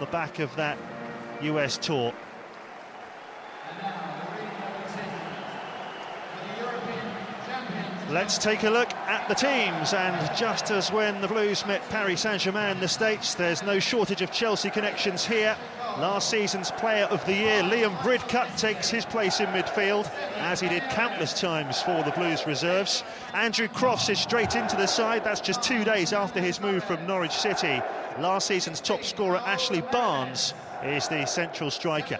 the back of that US tour. Let's take a look at the teams, and just as when the Blues met Paris Saint-Germain in the States, there's no shortage of Chelsea connections here. Last season's Player of the Year, Liam Bridcut, takes his place in midfield, as he did countless times for the Blues reserves. Andrew Crofts is straight into the side. That's just 2 days after his move from Norwich City. Last season's top scorer, Ashley Barnes, is the central striker.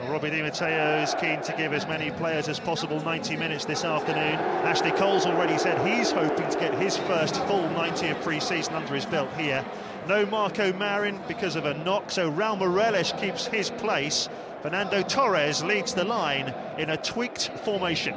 Robbie Di Matteo is keen to give as many players as possible 90 minutes this afternoon. Ashley Cole's already said he's hoping to get his first full 90 of pre-season under his belt here. No Marco Marin because of a knock, so Raul Morelos keeps his place. Fernando Torres leads the line in a tweaked formation.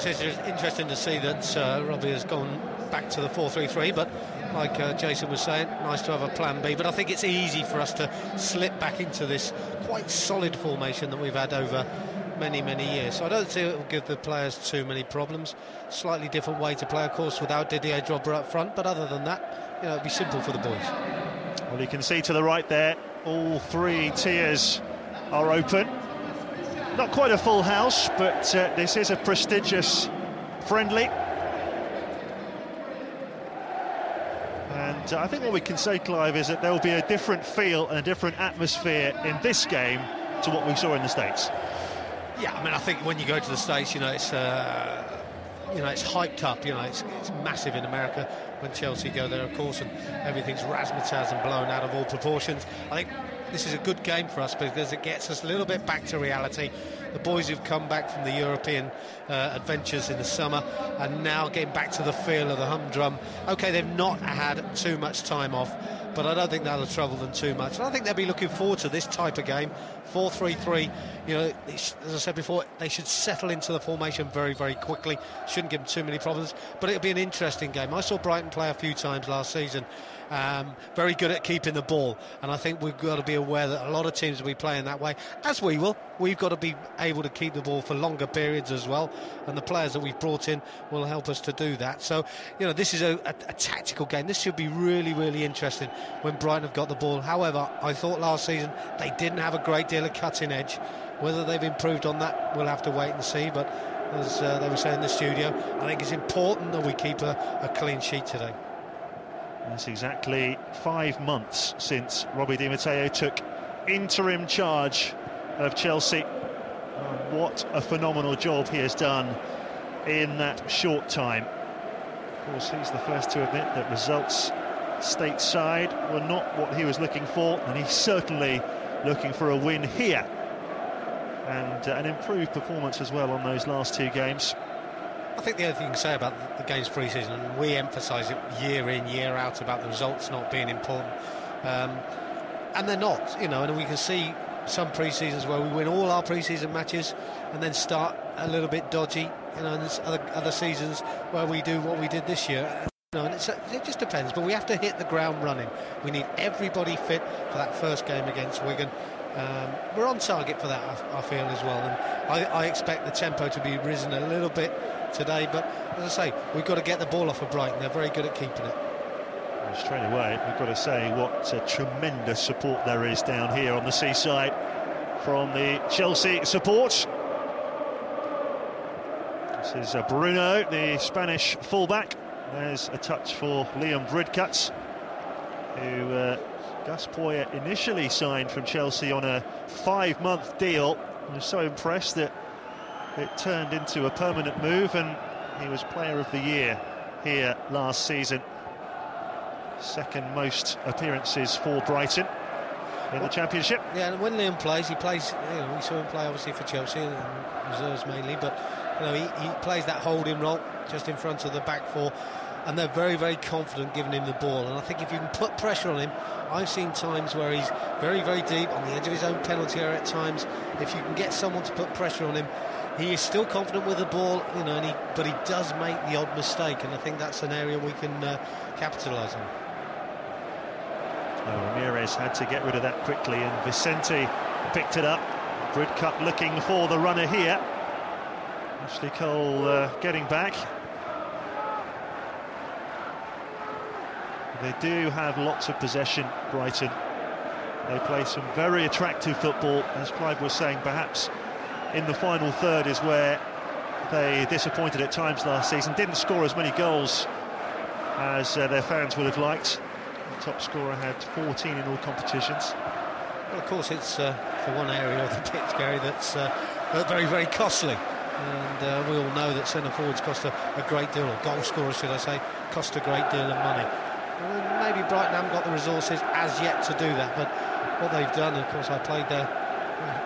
It's interesting to see that Robbie has gone back to the 4-3-3, but like Jason was saying, nice to have a plan B. But I think it's easy for us to slip back into this quite solid formation that we've had over many, many years. So I don't think it will give the players too many problems. Slightly different way to play, of course, without Didier Drogba up front, but other than that, you know, it'll be simple for the boys. Well, you can see to the right there, all three tiers are open. Not quite a full house, but this is a prestigious friendly. And I think what we can say, Clive, is that there will be a different feel and a different atmosphere in this game to what we saw in the States. Yeah, I mean, I think when you go to the States, it's hyped up. It's massive in America when Chelsea go there, of course, and everything's razzmatazz and blown out of all proportions. I think this is a good game for us because it gets us a little bit back to reality. The boys who've come back from the European adventures in the summer are now getting back to the feel of the humdrum. OK, they've not had too much time off, but I don't think that'll trouble them too much. And I think they'll be looking forward to this type of game. 4-3-3, as I said before, they should settle into the formation very, very quickly. Shouldn't give them too many problems, but it'll be an interesting game. I saw Brighton play a few times last season. Very good at keeping the ball, and I think we've got to be aware that a lot of teams will be playing that way, as we will. We've got to be able to keep the ball for longer periods as well, and the players that we've brought in will help us to do that. So, this is a tactical game. This should be really, really interesting when Brighton have got the ball. However, I thought last season they didn't have a great deal of cutting edge. Whether they've improved on that, we'll have to wait and see, but as they were saying in the studio, I think it's important that we keep a clean sheet today. It's exactly 5 months since Robbie Di Matteo took interim charge of Chelsea. What a phenomenal job he has done in that short time. Of course, he's the first to admit that results stateside were not what he was looking for, and he's certainly looking for a win here. And an improved performance as well on those last 2 games. I think the other thing you can say about the games pre-season, and we emphasise it year in, year out about the results not being important, and they're not, and we can see some pre-seasons where we win all our pre-season matches and then start a little bit dodgy, and there's other seasons where we do what we did this year. And it just depends, but we have to hit the ground running. We need everybody fit for that first game against Wigan. We're on target for that, I feel, as well, and I expect the tempo to be risen a little bit today, but as I say, we've got to get the ball off of Brighton. They're very good at keeping it. Well, straight away, we've got to say what tremendous support there is down here on the seaside from the Chelsea support. This is Bruno, the Spanish fullback. There's a touch for Liam Bridcut, who Gus Poyet initially signed from Chelsea on a 5-month deal. I was so impressed that it turned into a permanent move, and he was Player of the Year here last season. Second most appearances for Brighton in the Championship. Yeah, and when Liam plays, we saw him play obviously for Chelsea and reserves mainly, but he plays that holding role just in front of the back four, and they're very, very confident giving him the ball. And I think if you can put pressure on him, I've seen times where he's very, very deep on the edge of his own penalty area at times. If you can get someone to put pressure on him, he is still confident with the ball, but he does make the odd mistake, and I think that's an area we can capitalise on. Ramirez had to get rid of that quickly, and Vicente picked it up, Bridcut looking for the runner here. Ashley Cole getting back. They do have lots of possession, Brighton. They play some very attractive football, as Clive was saying. Perhaps in the final third is where they disappointed at times last season. Didn't score as many goals as their fans would have liked. The top scorer had 14 in all competitions. Well, of course, it's for one area of the pitch, Gary, that's very, very costly. And we all know that centre forwards cost a great deal, or goal scorers, should I say, cost a great deal of money. Well, maybe Brighton haven't got the resources as yet to do that, but what they've done, of course, I played there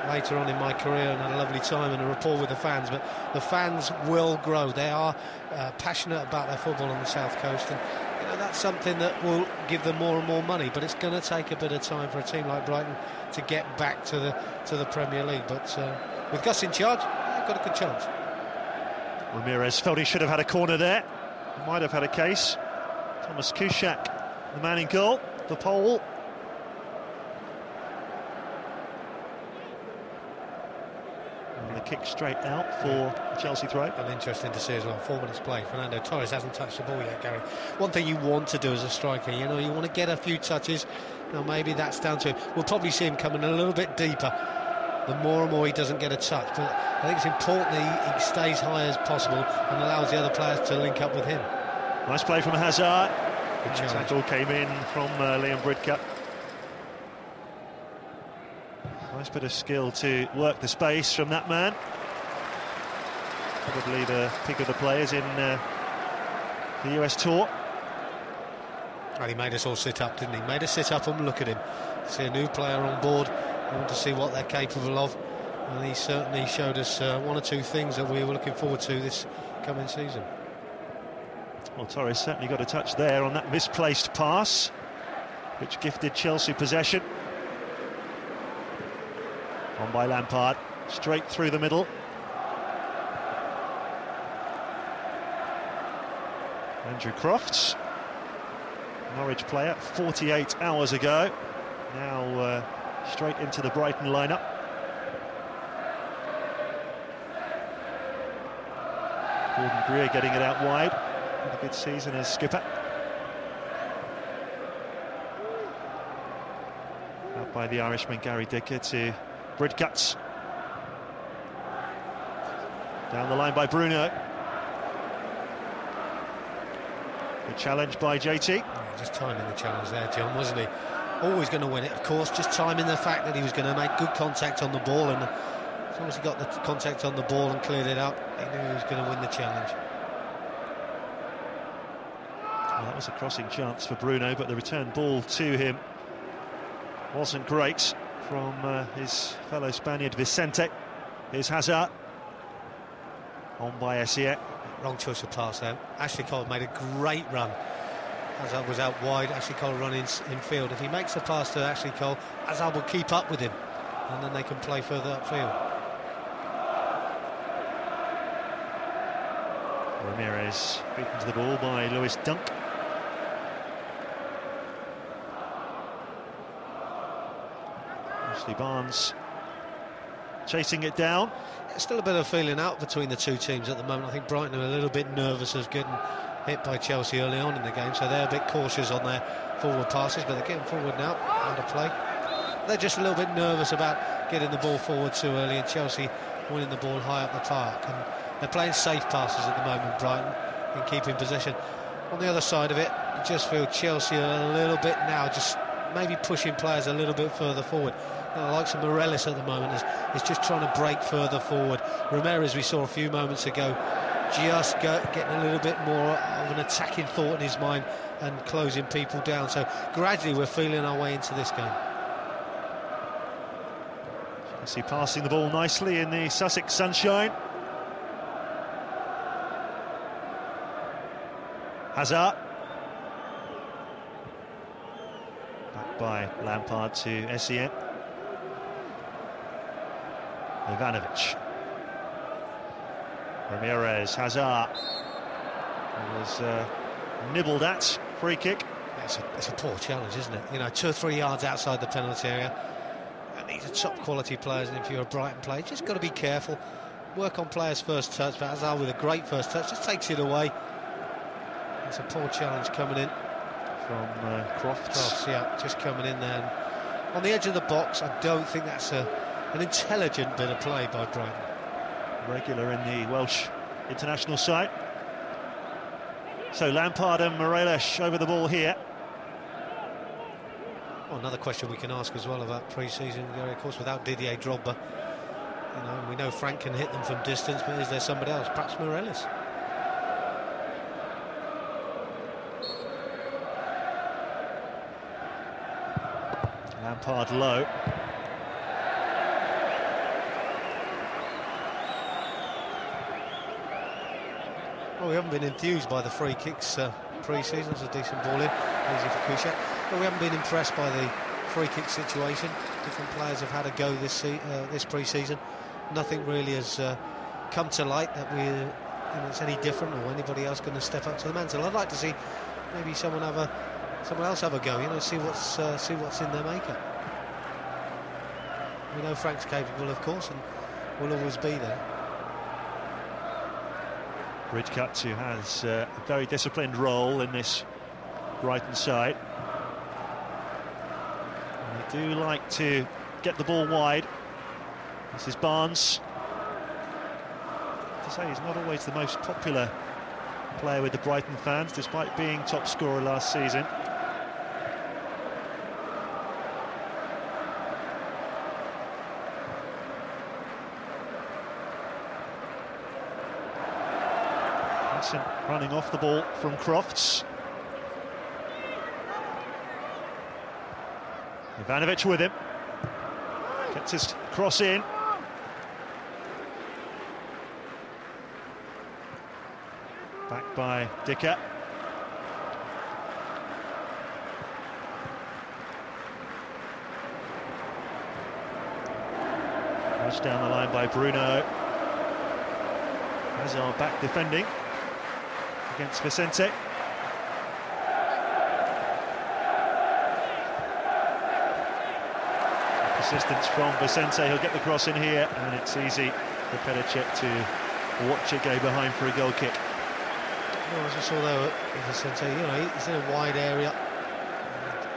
later on in my career and had a lovely time and a rapport with the fans, but the fans will grow. They are passionate about their football on the South Coast, and you know, that's something that will give them more and more money, but it's going to take a bit of time for a team like Brighton to get back to the Premier League. But with Gus in charge, they've got a good chance. Ramirez felt he should have had a corner there. He might have had a case. Thomas Kuszczak, the man in goal, the pole. And the kick straight out for the Chelsea throw. And interesting to see as well, 4 minutes play. Fernando Torres hasn't touched the ball yet, Gary. One thing you want to do as a striker, you know, you want to get a few touches. Now maybe that's down to him. We'll probably see him coming a little bit deeper the more and more he doesn't get a touch. But I think it's important that he stays high as possible and allows the other players to link up with him. Nice play from Hazard. Good challenge. Tackle came in from Liam Bridcut. Nice bit of skill to work the space from that man. Probably the pick of the players in the US tour. Well, he made us all sit up, didn't he? Made us sit up and look at him. See a new player on board. We want to see what they're capable of. And he certainly showed us one or two things that we were looking forward to this coming season. Well, Torres certainly got a touch there on that misplaced pass, which gifted Chelsea possession. On by Lampard, straight through the middle. Andrew Crofts, Norwich player, 48 hours ago. Now straight into the Brighton lineup. Gordon Greer getting it out wide. Had a good season as skipper. Out by the Irishman Gary Dicker to Bridcut. Down the line by Bruno. Good challenge by JT. Yeah, just timing the challenge there, John, wasn't he? Always going to win it, of course, just timing the fact that he was going to make good contact on the ball, and as long as he got the contact on the ball and cleared it up, he knew he was going to win the challenge. Well, that was a crossing chance for Bruno, but the return ball to him wasn't great from his fellow Spaniard Vicente. Here's Hazard. On by Essien. Wrong choice of pass there. Ashley Cole made a great run. Hazard was out wide, Ashley Cole running in field. If he makes the pass to Ashley Cole, Hazard will keep up with him, and then they can play further upfield. Ramirez beaten to the ball by Lewis Dunk. Ashley Barnes chasing it down. Still a bit of feeling out between the two teams at the moment. I think Brighton are a little bit nervous of getting hit by Chelsea early on in the game, so they're a bit cautious on their forward passes, but they're getting forward now, out of play. They're just a little bit nervous about getting the ball forward too early, and Chelsea winning the ball high up the park. And they're playing safe passes at the moment, Brighton, and keeping possession. On the other side of it, I just feel Chelsea are a little bit now just maybe pushing players a little bit further forward. Like some Morellis at the moment is just trying to break further forward. Ramirez, we saw a few moments ago, just getting a little bit more of an attacking thought in his mind and closing people down. So gradually we're feeling our way into this game. Chelsea passing the ball nicely in the Sussex sunshine. Hazard. Back by Lampard to Essien. Ivanovic. Ramirez, Hazard. It was nibbled at. Free kick. It's a poor challenge, isn't it? You know, 2 or 3 yards outside the penalty area. these are top quality players, and if you're a Brighton player, you've just got to be careful. Work on players' first touch, but Hazard with a great first touch just takes it away. It's a poor challenge coming in from Crofts. Yeah, just coming in there. And on the edge of the box, I don't think that's an intelligent bit of play by Brighton. Regular in the Welsh international side. So Lampard and Morelos over the ball here. Well, another question we can ask as well about pre-season, of course, without Didier Drogba. You know, we know Frank can hit them from distance, but is there somebody else? Perhaps Morelos. Lampard low. Well, we haven't been enthused by the free kicks pre-season. It's a decent ball in, easy for Kushak. But we haven't been impressed by the free kick situation. Different players have had a go this pre-season. Nothing really has come to light that it's any different, or anybody else going to step up to the mantle. I'd like to see maybe someone else have a go. You know, see what's in their makeup. We know Frank's capable, of course, and will always be there. Bridcutt, who has a very disciplined role in this Brighton side. And they do like to get the ball wide. This is Barnes. To say, he's not always the most popular player with the Brighton fans, despite being top scorer last season. Running off the ball from Crofts. Ivanovic with him. Gets his cross in. Back by Dicker. Rushed down the line by Bruno. Hazard back defending against Vicente. Persistence from Vicente, he'll get the cross in here, and it's easy for Petacek to watch it go behind for a goal kick. Well, as we saw there with Vicente, you know, he's in a wide area.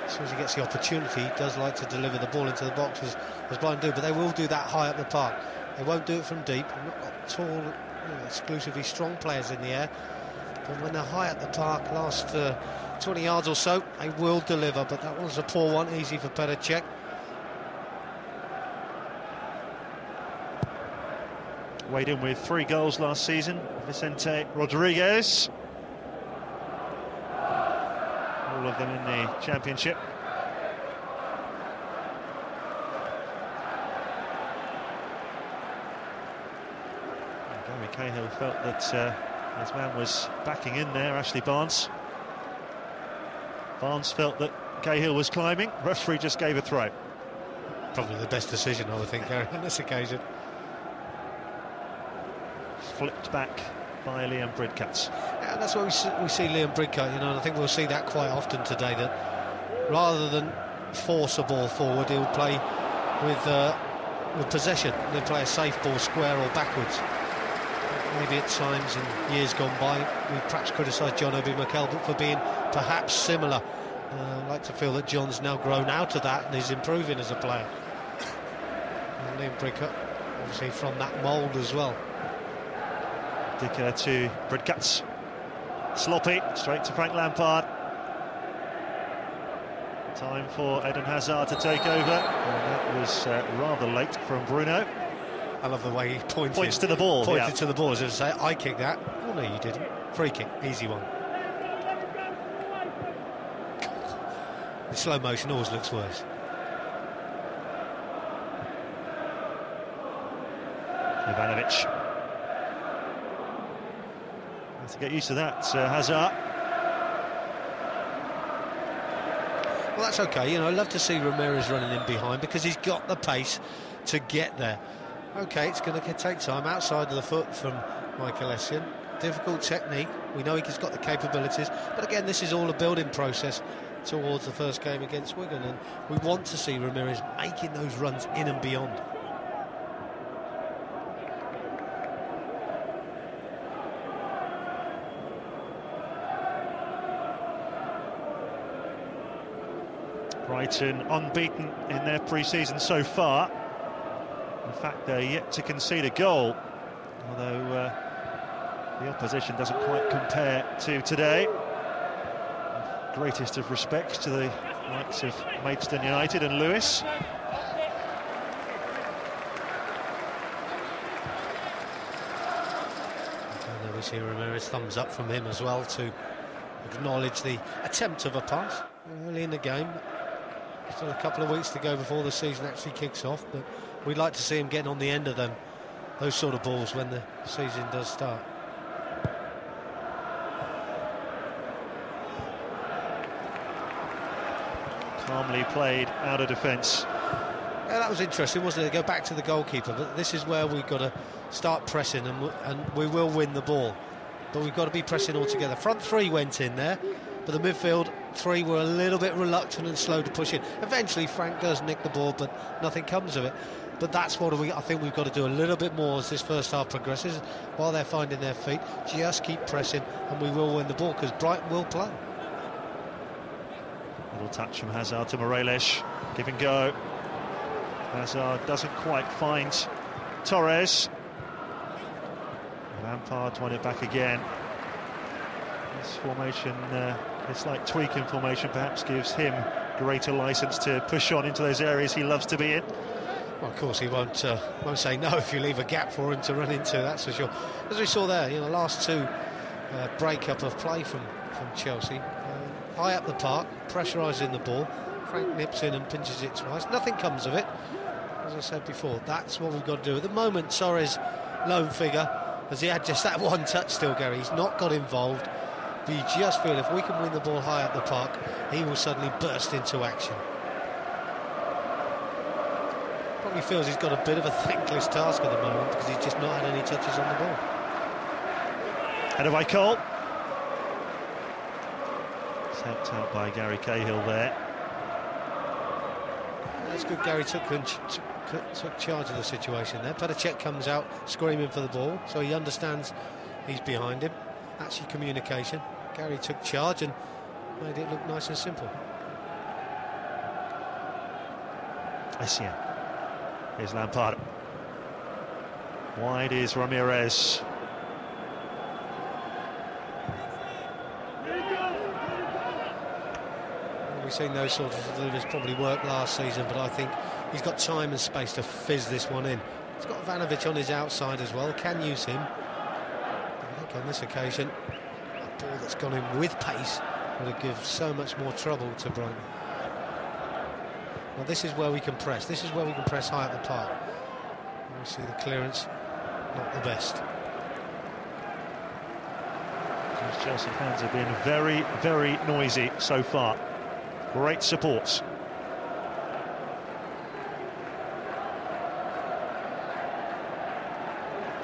As soon as he gets the opportunity, he does like to deliver the ball into the box, as Brighton do, but they will do that high up the park. They won't do it from deep. They've not got tall, exclusively strong players in the air. But when they're high at the park, last 20 yards or so, they will deliver. But that was a poor one, easy for Petacek. Weighed in with 3 goals last season, Vicente Rodriguez. All of them in the Championship. And Gary Cahill felt that his man was backing in there, Ashley Barnes. Barnes felt that Cahill was climbing. Referee just gave a throw. Probably the best decision, I would think, Gary, on this occasion. Flipped back by Liam Bridcutt. Yeah, that's why we see Liam Bridcutt, you know, and I think we'll see that quite often today, that rather than force a ball forward, he'll play with possession. He'll play a safe ball square or backwards. Maybe at times in years gone by we've perhaps criticised John Obi McKelvey for being perhaps similar. I'd like to feel that John's now grown out of that and is improving as a player. And Liam Bridcutt obviously from that mould as well. Dicker to Bridcutt. Sloppy, straight to Frank Lampard. Time for Eden Hazard to take over. And that was rather late from Bruno. I love the way he points to the ball. Pointed to the ball as if to say, I kicked that. Oh, no, you didn't. Free kick, easy one. In slow motion always looks worse. Ivanovic. Have to get used to that, Hazard. Well, that's okay. You know, I'd love to see Ramirez running in behind because he's got the pace to get there. OK, it's going to take time outside of the foot from Michael Essien. Difficult technique. We know he's got the capabilities. But again, this is all a building process. towards the first game against Wigan, and we want to see Ramirez making those runs in and beyond. Brighton unbeaten in their pre-season so far. In fact, they're yet to concede a goal, although the opposition doesn't quite compare to today. Greatest of respects to the likes of Maidstone United and Lewis. And there we see Ramirez, thumbs up from him as well to acknowledge the attempt of a pass early in the game. Still a couple of weeks to go before the season actually kicks off, but we'd like to see him getting on the end of those sort of balls when the season does start. Calmly played out of defence. Yeah, that was interesting, wasn't it? They go back to the goalkeeper, but this is where we've got to start pressing, and we will win the ball. But we've got to be pressing all together. Front three went in there, but the midfield three were a little bit reluctant and slow to push in. Eventually Frank does nick the ball, but nothing comes of it. But that's what I think we've got to do a little bit more as this first half progresses. While they're finding their feet, just keep pressing and we will win the ball, because Brighton will play. Little touch from Hazard to Morelos. Give and go. Hazard doesn't quite find Torres. Lampard won it back again. This formation, this slight tweak in formation perhaps gives him greater licence to push on into those areas he loves to be in. Well, of course he won't say no if you leave a gap for him to run into, that's for sure. As we saw there, the last two break-up of play from Chelsea. High up the park, pressurising the ball. Frank nips in and pinches it twice. Nothing comes of it. As I said before, that's what we've got to do. At the moment, Torres, lone figure, as he had just that one touch still, Gary. He's not got involved. But you just feel if we can win the ball high up the park, he will suddenly burst into action. Probably feels he's got a bit of a thankless task at the moment because he's just not had any touches on the ball. Headed by Cole. Helped out by Gary Cahill there. That's good. Gary took charge of the situation there. Petacek comes out screaming for the ball, so he understands he's behind him. That's your communication. Gary took charge and made it look nice and simple. Essien. Here's Lampard. Wide is Ramirez. We've seen those sort of deliveries probably work last season, but I think he's got time and space to fizz this one in. He's got Ivanovic on his outside as well, can use him. I think on this occasion, a ball that's gone in with pace would have given so much more trouble to Brighton. Now this is where we can press. This is where we can press high at the park. And we see the clearance, not the best. Those Chelsea fans have been very, very noisy so far. Great support.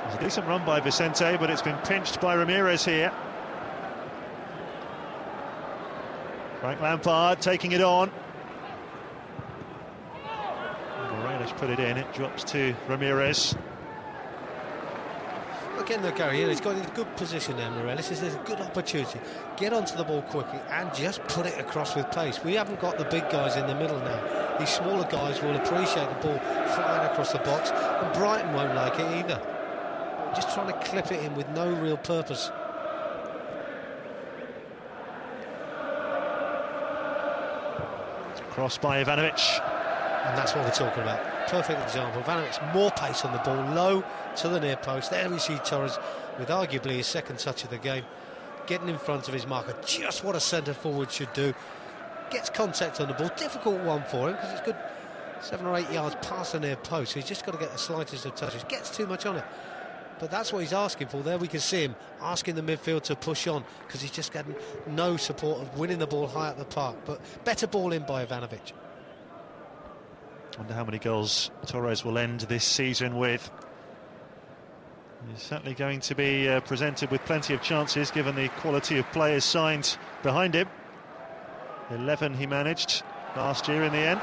It's a decent run by Vicente, but it's been pinched by Ramirez here. Frank Lampard taking it on. Morelos put it in, it drops to Ramirez. Again though, Gary, he's got in a good position there, Morelos. There's a good opportunity. Get onto the ball quickly and just put it across with pace. We haven't got the big guys in the middle now. These smaller guys will appreciate the ball flying across the box, and Brighton won't like it either. We're just trying to clip it in with no real purpose. Cross by Ivanovic. And that's what we're talking about. Perfect example. Ivanovic, more pace on the ball, low to the near post. There we see Torres with arguably his second touch of the game, getting in front of his marker, just what a centre forward should do. Gets contact on the ball, difficult one for him because it's good 7 or 8 yards past the near post, so he's just got to get the slightest of touches. Gets too much on it, but that's what he's asking for. There we can see him asking the midfield to push on because he's just getting no support of winning the ball high at the park. But better ball in by Ivanovic. Wonder how many goals Torres will end this season with. He's certainly going to be presented with plenty of chances given the quality of players signed behind him. 11 he managed last year in the end.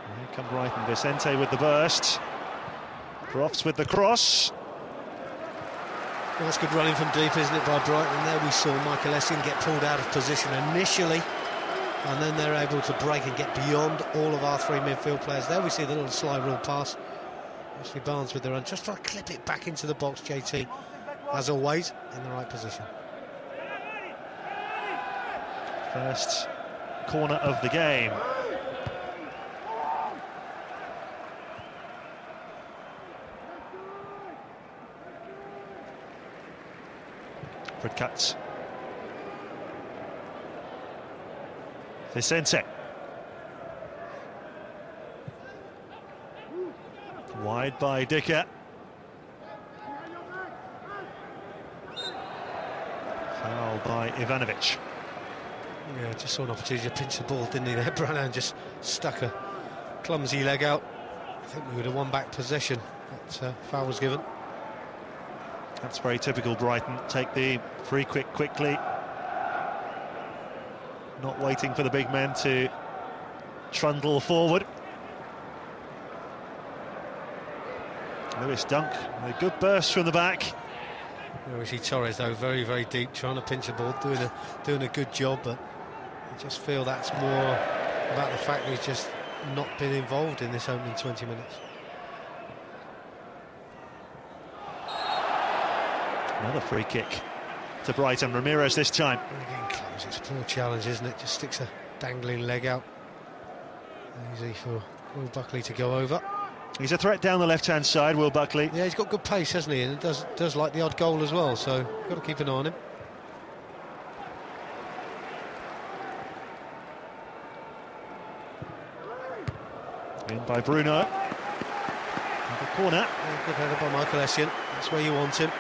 And here come Brighton. Vicente with the burst. Crofts with the cross. Well, that's good running from deep, isn't it, by Brighton? There we saw Michael Essien get pulled out of position initially, and then they're able to break and get beyond all of our three midfield players. There we see the little slide rule pass. Ashley Barnes with the run, just try to clip it back into the box. JT, as always, in the right position. First corner of the game. Fred cuts. Vicente. Wide by Dicker. Foul by Ivanovic. Yeah, just saw an opportunity to pinch the ball, didn't he there? Brannan just stuck a clumsy leg out. I think we would have won back possession, but foul was given. That's very typical Brighton. Take the free kick quickly. Not waiting for the big men to trundle forward. Lewis Dunk, a good burst from the back. We see Torres though very, very deep, trying to pinch the ball, doing a good job, but I just feel that's more about the fact that he's just not been involved in this opening 20 minutes. Another free kick to Brighton. Ramirez this time. Again, clumsy. It's a poor challenge, isn't it? Just sticks a dangling leg out. Easy for Will Buckley to go over. He's a threat down the left-hand side, Will Buckley. Yeah, he's got good pace, hasn't he? And does like the odd goal as well, so got to keep an eye on him. In by Bruno. The corner. Yeah, good header by Michael Essien. That's where you want him.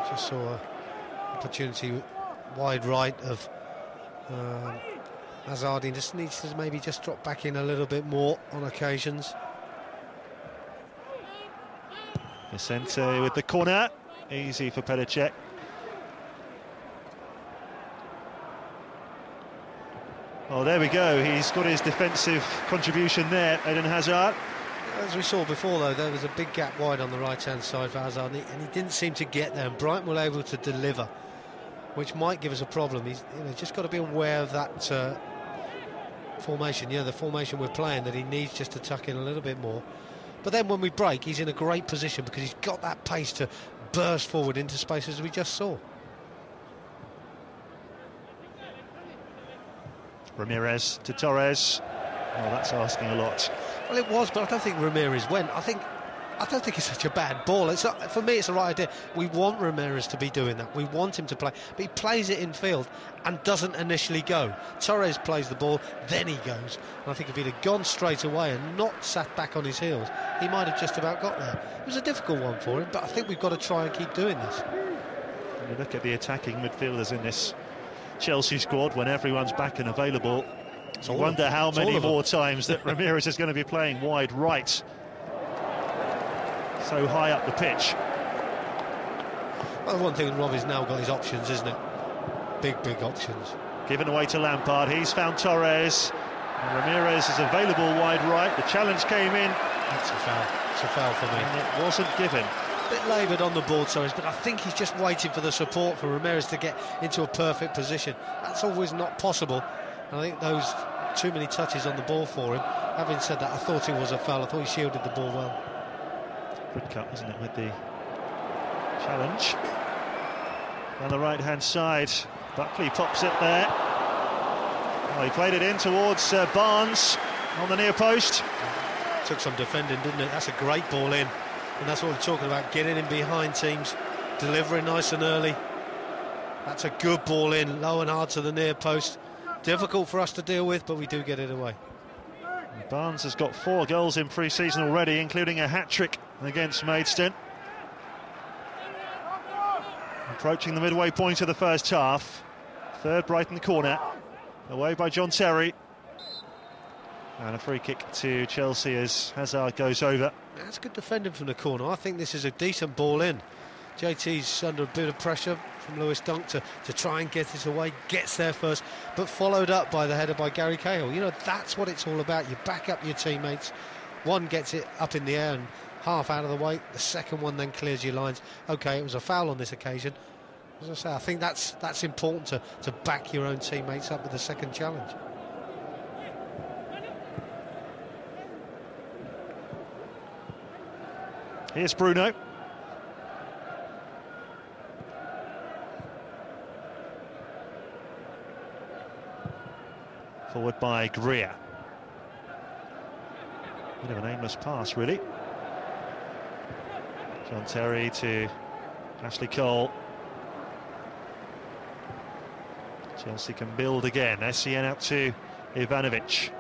Just saw an opportunity wide right of Hazard. He just needs to maybe just drop back in a little bit more on occasions. Vicente with the corner. Easy for Petacek. Oh, there we go. He's got his defensive contribution there, Eden Hazard. As we saw before, though, there was a big gap wide on the right-hand side for Hazard, and he didn't seem to get there. And Brighton were able to deliver, which might give us a problem. He's just got to be aware of that formation. Yeah, the formation we're playing, that he needs just to tuck in a little bit more. But then when we break, he's in a great position because he's got that pace to burst forward into space, as we just saw. Ramirez to Torres. Oh, that's asking a lot. Well, it was, but I don't think Ramirez went. I don't think it's such a bad ball. It's not, for me, it's the right idea. We want Ramirez to be doing that. We want him to play, but he plays it in field and doesn't initially go. Torres plays the ball, then he goes. And I think if he'd have gone straight away and not sat back on his heels, he might have just about got there. It was a difficult one for him, but I think we've got to try and keep doing this. When you look at the attacking midfielders in this Chelsea squad, when everyone's back and available, I wonder how many more times that Ramirez is going to be playing wide right. So high up the pitch. Well, the one thing Robbie's now got his options, isn't it? Big options. Given away to Lampard. He's found Torres. And Ramirez is available wide right. The challenge came in. That's a foul. It's a foul for me. And it wasn't given. A bit laboured on the ball, Torres, but I think he's just waiting for the support for Ramirez to get into a perfect position. That's always not possible. And I think those too many touches on the ball for him. Having said that, I thought it was a foul. I thought he shielded the ball well. Good cut, isn't it, with the challenge. On the right-hand side, Buckley pops it there. Well, he played it in towards Barnes on the near post. Took some defending, didn't it? That's a great ball in. And that's what we're talking about, getting in behind teams, delivering nice and early. That's a good ball in, low and hard to the near post. Difficult for us to deal with, but we do get it away. Barnes has got 4 goals in pre-season already, including a hat-trick against Maidstone. Approaching the midway point of the first half. Third Brighton corner. Away by John Terry. And a free kick to Chelsea as Hazard goes over. That's good defending from the corner. I think this is a decent ball in. JT's under a bit of pressure from Lewis Dunk to try and get it away. Gets there first, but followed up by the header by Gary Cahill. You know, that's what it's all about. You back up your teammates. One gets it up in the air and half out of the way. The second one then clears your lines. OK, it was a foul on this occasion. As I say, I think that's important to back your own teammates up with the second challenge. Here's Bruno. Forward by Greer. Bit of an aimless pass, really. John Terry to Ashley Cole. Chelsea can build again. Essien out to Ivanovic.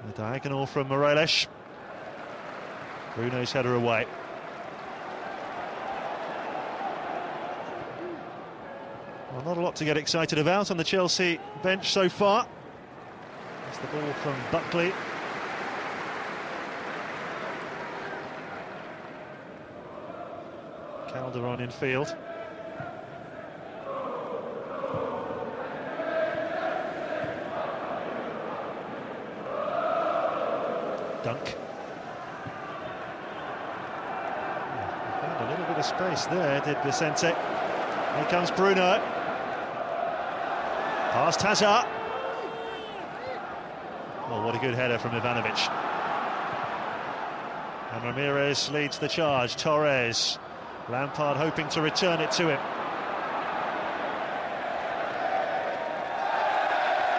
The diagonal from Morelos. Bruno's header away. Well, not a lot to get excited about on the Chelsea bench so far. It's the ball from Buckley. Calderon in field. Dunk. Found a little bit of space there, did Vicente. Here comes Bruno. Past Hazard. Oh, what a good header from Ivanovic. And Ramirez leads the charge. Torres. Lampard hoping to return it to him.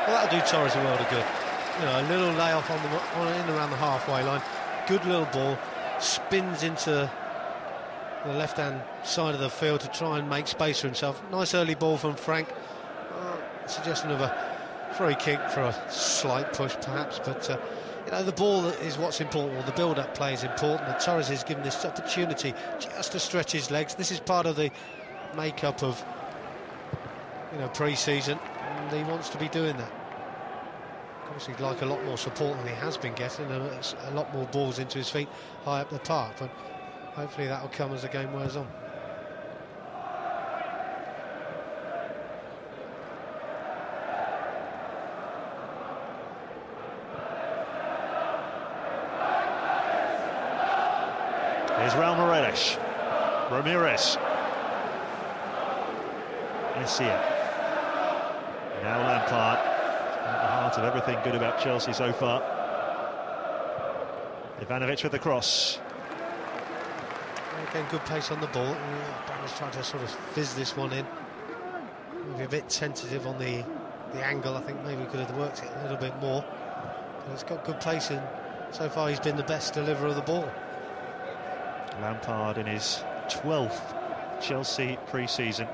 Well, that'll do Torres a world of good. You know, a little layoff on in around the halfway line. Good little ball. Spins into the left-hand side of the field to try and make space for himself. Nice early ball from Frank. Suggestion of a free kick for a slight push, perhaps. But, you know, the ball is what's important. Well, the build-up play is important. And Torres is given this opportunity just to stretch his legs. This is part of the makeup of, you know, pre-season. And he wants to be doing that. Obviously, he'd like a lot more support than he has been getting, and a lot more balls into his feet high up the park, but hopefully that will come as the game wears on. Here's Raul Ramirez. Essien. Now Lampard. At the heart of everything good about Chelsea so far. Ivanovic with the cross. Again, good pace on the ball. Brandon's trying to sort of fizz this one in. Maybe a bit tentative on the angle. I think maybe could have worked it a little bit more. But it's got good pace, and so far he's been the best deliverer of the ball. Lampard in his 12th Chelsea pre-season.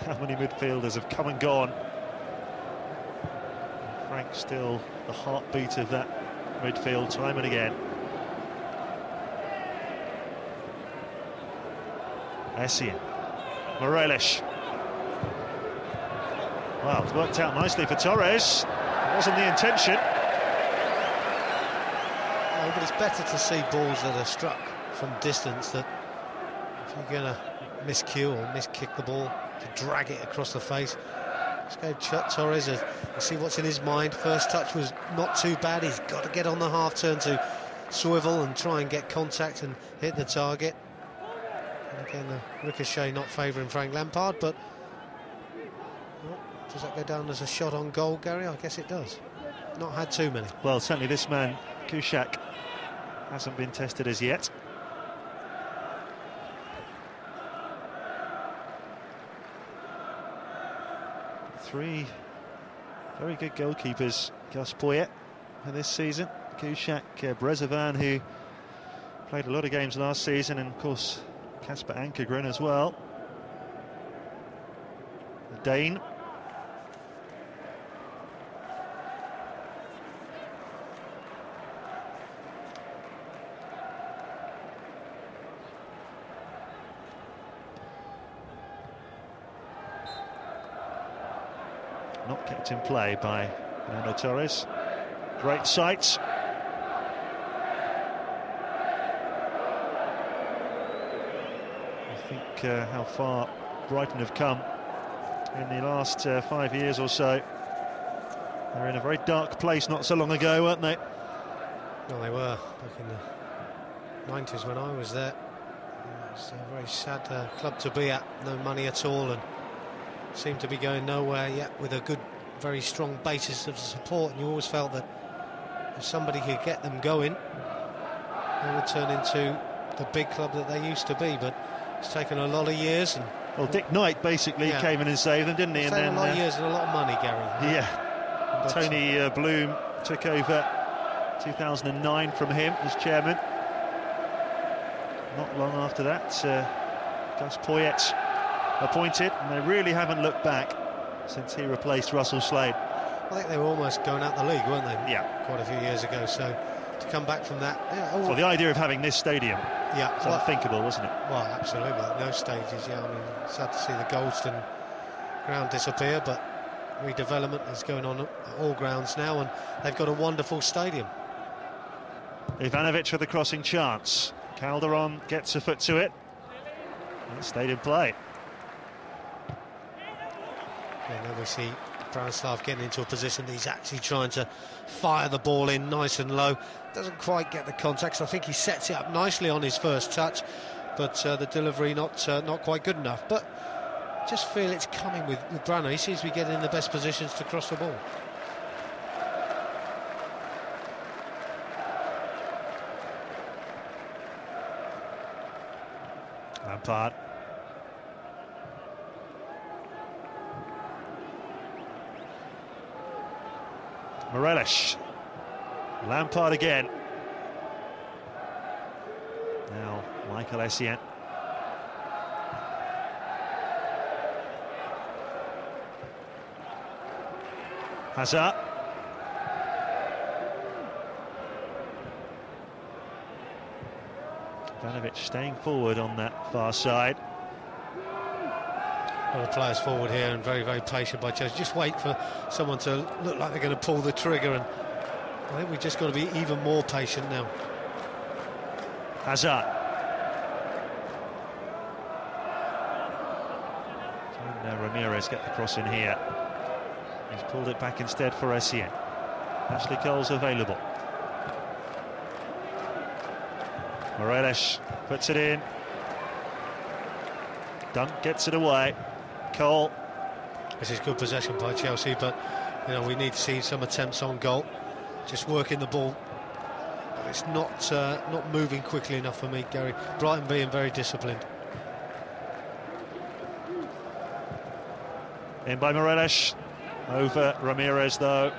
How many midfielders have come and gone? Frank still the heartbeat of that midfield time and again. Essien. Morelos. Well, it's worked out nicely for Torres. It wasn't the intention. No, but it's better to see balls that are struck from distance, that if you're going to miscue or miskick the ball, to drag it across the face. Let's go Torres and see what's in his mind. First touch was not too bad. He's got to get on the half turn to swivel and try and get contact and hit the target. And again, the ricochet not favouring Frank Lampard, but does that go down as a shot on goal, Gary? I guess it does. Not had too many. Well, certainly this man, Kuszczak, hasn't been tested as yet. Three very good goalkeepers, Gus Poyet, in this season. Kuszczak, Brezovan, who played a lot of games last season, and of course Kasper Ankergren as well. The Dane. not kept in play by Fernando Torres. Great sight. I think how far Brighton have come in the last 5 years or so. They're in a very dark place not so long ago, weren't they? Well, they were back in the 90s when I was there. It's a very sad club to be at. No money at all, and seemed to be going nowhere yet, with a good, very strong basis of support. And you always felt that if somebody could get them going, they would turn into the big club that they used to be. But it's taken a lot of years. And well, Dick Knight basically came in and saved them, didn't he? It's taken a lot of years and a lot of money, Gary. Yeah. But Tony Bloom took over 2009 from him as chairman. Not long after that, Gus Poyet appointed, and they really haven't looked back since he replaced Russell Slade. I think they were almost going out the league, weren't they? Yeah. Quite a few years ago, so to come back from that... Yeah, well, the idea of having this stadium was unthinkable, wasn't it? Well, absolutely, at those stages, yeah. I mean, sad to see the Goldstone ground disappear, but redevelopment is going on at all grounds now, and they've got a wonderful stadium. Ivanovic with a crossing chance. Calderon gets a foot to it. And it stayed in play. Yeah, now we see Branislav getting into a position that he's actually trying to fire the ball in nice and low. Doesn't quite get the contact, so I think he sets it up nicely on his first touch, but the delivery not quite good enough. But just feel it's coming with Brano. He seems to be getting in the best positions to cross the ball. Lampard. Morelos. Lampard again. Now Michael Essien. Hazard. Ivanovic staying forward on that far side. Well, the players forward here and very, very patient by Chelsea. Just wait for someone to look like they're going to pull the trigger, and I think we've just got to be even more patient now. Hazard. Can Ramirez get the cross in here? He's pulled it back instead for Essien. Ashley Cole's available. Morelos puts it in. Dunk gets it away. Cole. This is good possession by Chelsea, but you know, we need to see some attempts on goal. Just working the ball. It's not moving quickly enough for me, Gary. Brighton being very disciplined. In by Morelos. Over Ramirez, though.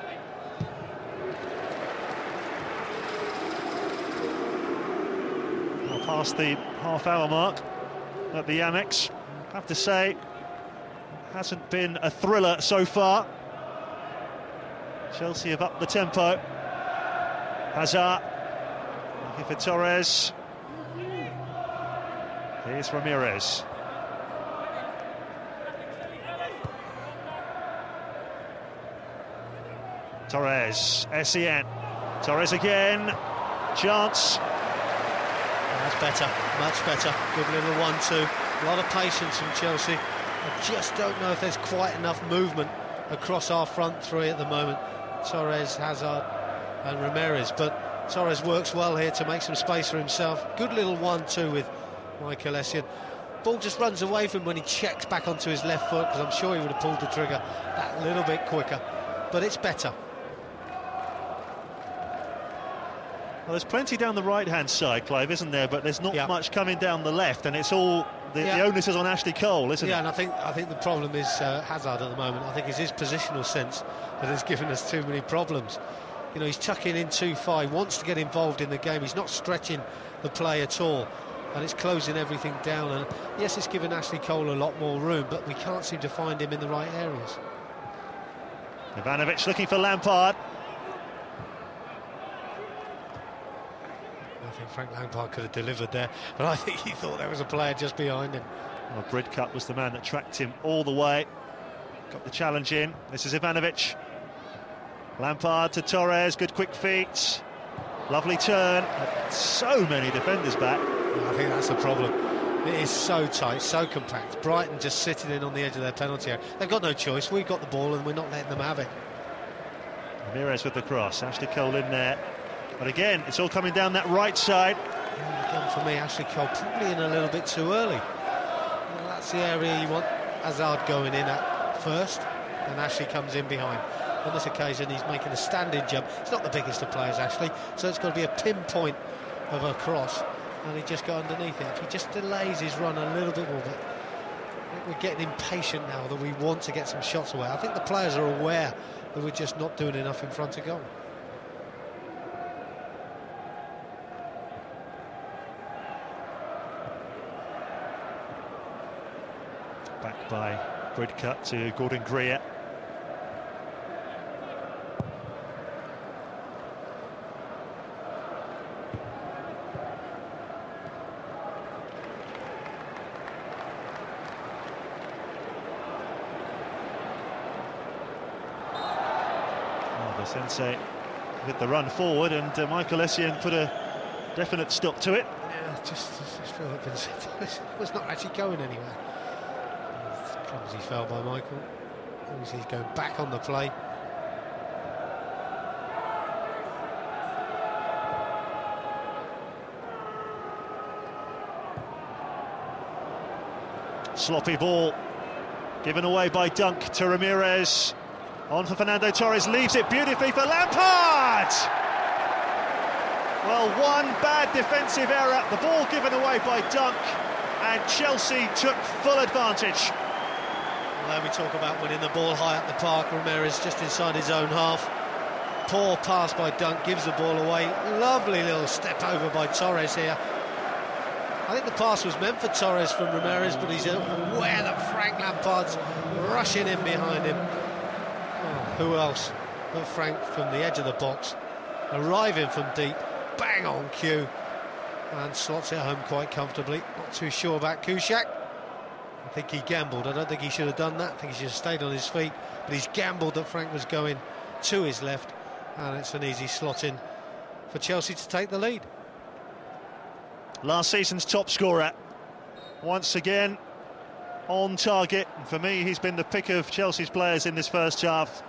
Well, past the half-hour mark at the Amex. I have to say, hasn't been a thriller so far. Chelsea have upped the tempo. Hazard looking for Torres. Here's Ramirez. Torres, Essien, Torres again, chance. That's better, much better. Good little 1-2. A lot of patience from Chelsea. I just don't know if there's quite enough movement across our front three at the moment. Torres, Hazard and Ramirez, but Torres works well here to make some space for himself. Good little 1-2 with Michael Essien. Ball just runs away from him when he checks back onto his left foot, because I'm sure he would have pulled the trigger that little bit quicker, but it's better. Well, there's plenty down the right-hand side, Clive, isn't there? But there's not much coming down the left, and it's all the onus is on Ashley Cole, isn't it? Yeah, and I think the problem is Hazard at the moment. I think it's his positional sense that has given us too many problems. You know, he's tucking in too far. He wants to get involved in the game. He's not stretching the play at all, and it's closing everything down. And yes, it's given Ashley Cole a lot more room, but we can't seem to find him in the right areas. Ivanovic looking for Lampard. I think Frank Lampard could have delivered there, but I think he thought there was a player just behind him. Well, Bridcut was the man that tracked him all the way. got the challenge in. This is Ivanovic. Lampard to Torres, good quick feet. Lovely turn. So many defenders back. I think that's the problem. It is so tight, so compact. Brighton just sitting in on the edge of their penalty area. They've got no choice. We've got the ball and we're not letting them have it. Ramirez with the cross. Ashley Cole in there. But again, it's all coming down that right side. And again, for me, Ashley Cole probably in a little bit too early. Well, that's the area you want Hazard going in at first, and Ashley comes in behind. On this occasion, he's making a standing jump. He's not the biggest of players, Ashley, so it's got to be a pinpoint of a cross, and he just got underneath it. If he just delays his run a little bit more, but we're getting impatient now that we want to get some shots away. I think the players are aware that we're just not doing enough in front of goal. Back by Bridcut to Gordon Greer. Vicente with the run forward, and Michael Essien put a definite stop to it. Yeah, just feel that Vicente was not actually going anywhere. Clumsy foul by Michael. Obviously he's going back on the play. Sloppy ball given away by Dunk to Ramirez. On for Fernando Torres, leaves it beautifully for Lampard! Well, one bad defensive error, the ball given away by Dunk, and Chelsea took full advantage. Well, we talk about winning the ball high up the park. Ramirez just inside his own half. Poor pass by Dunk, gives the ball away. Lovely little step over by Torres here. I think the pass was meant for Torres from Ramirez, but he's aware that Frank Lampard's rushing in behind him. Who else but Frank from the edge of the box, arriving from deep, bang on cue, and slots it home quite comfortably. Not too sure about Kuszczak. I think he gambled. I don't think he should have done that. I think he should have stayed on his feet, but he's gambled that Frank was going to his left, and it's an easy slot in for Chelsea to take the lead. Last season's top scorer, once again on target. For me, he's been the pick of Chelsea's players in this first half.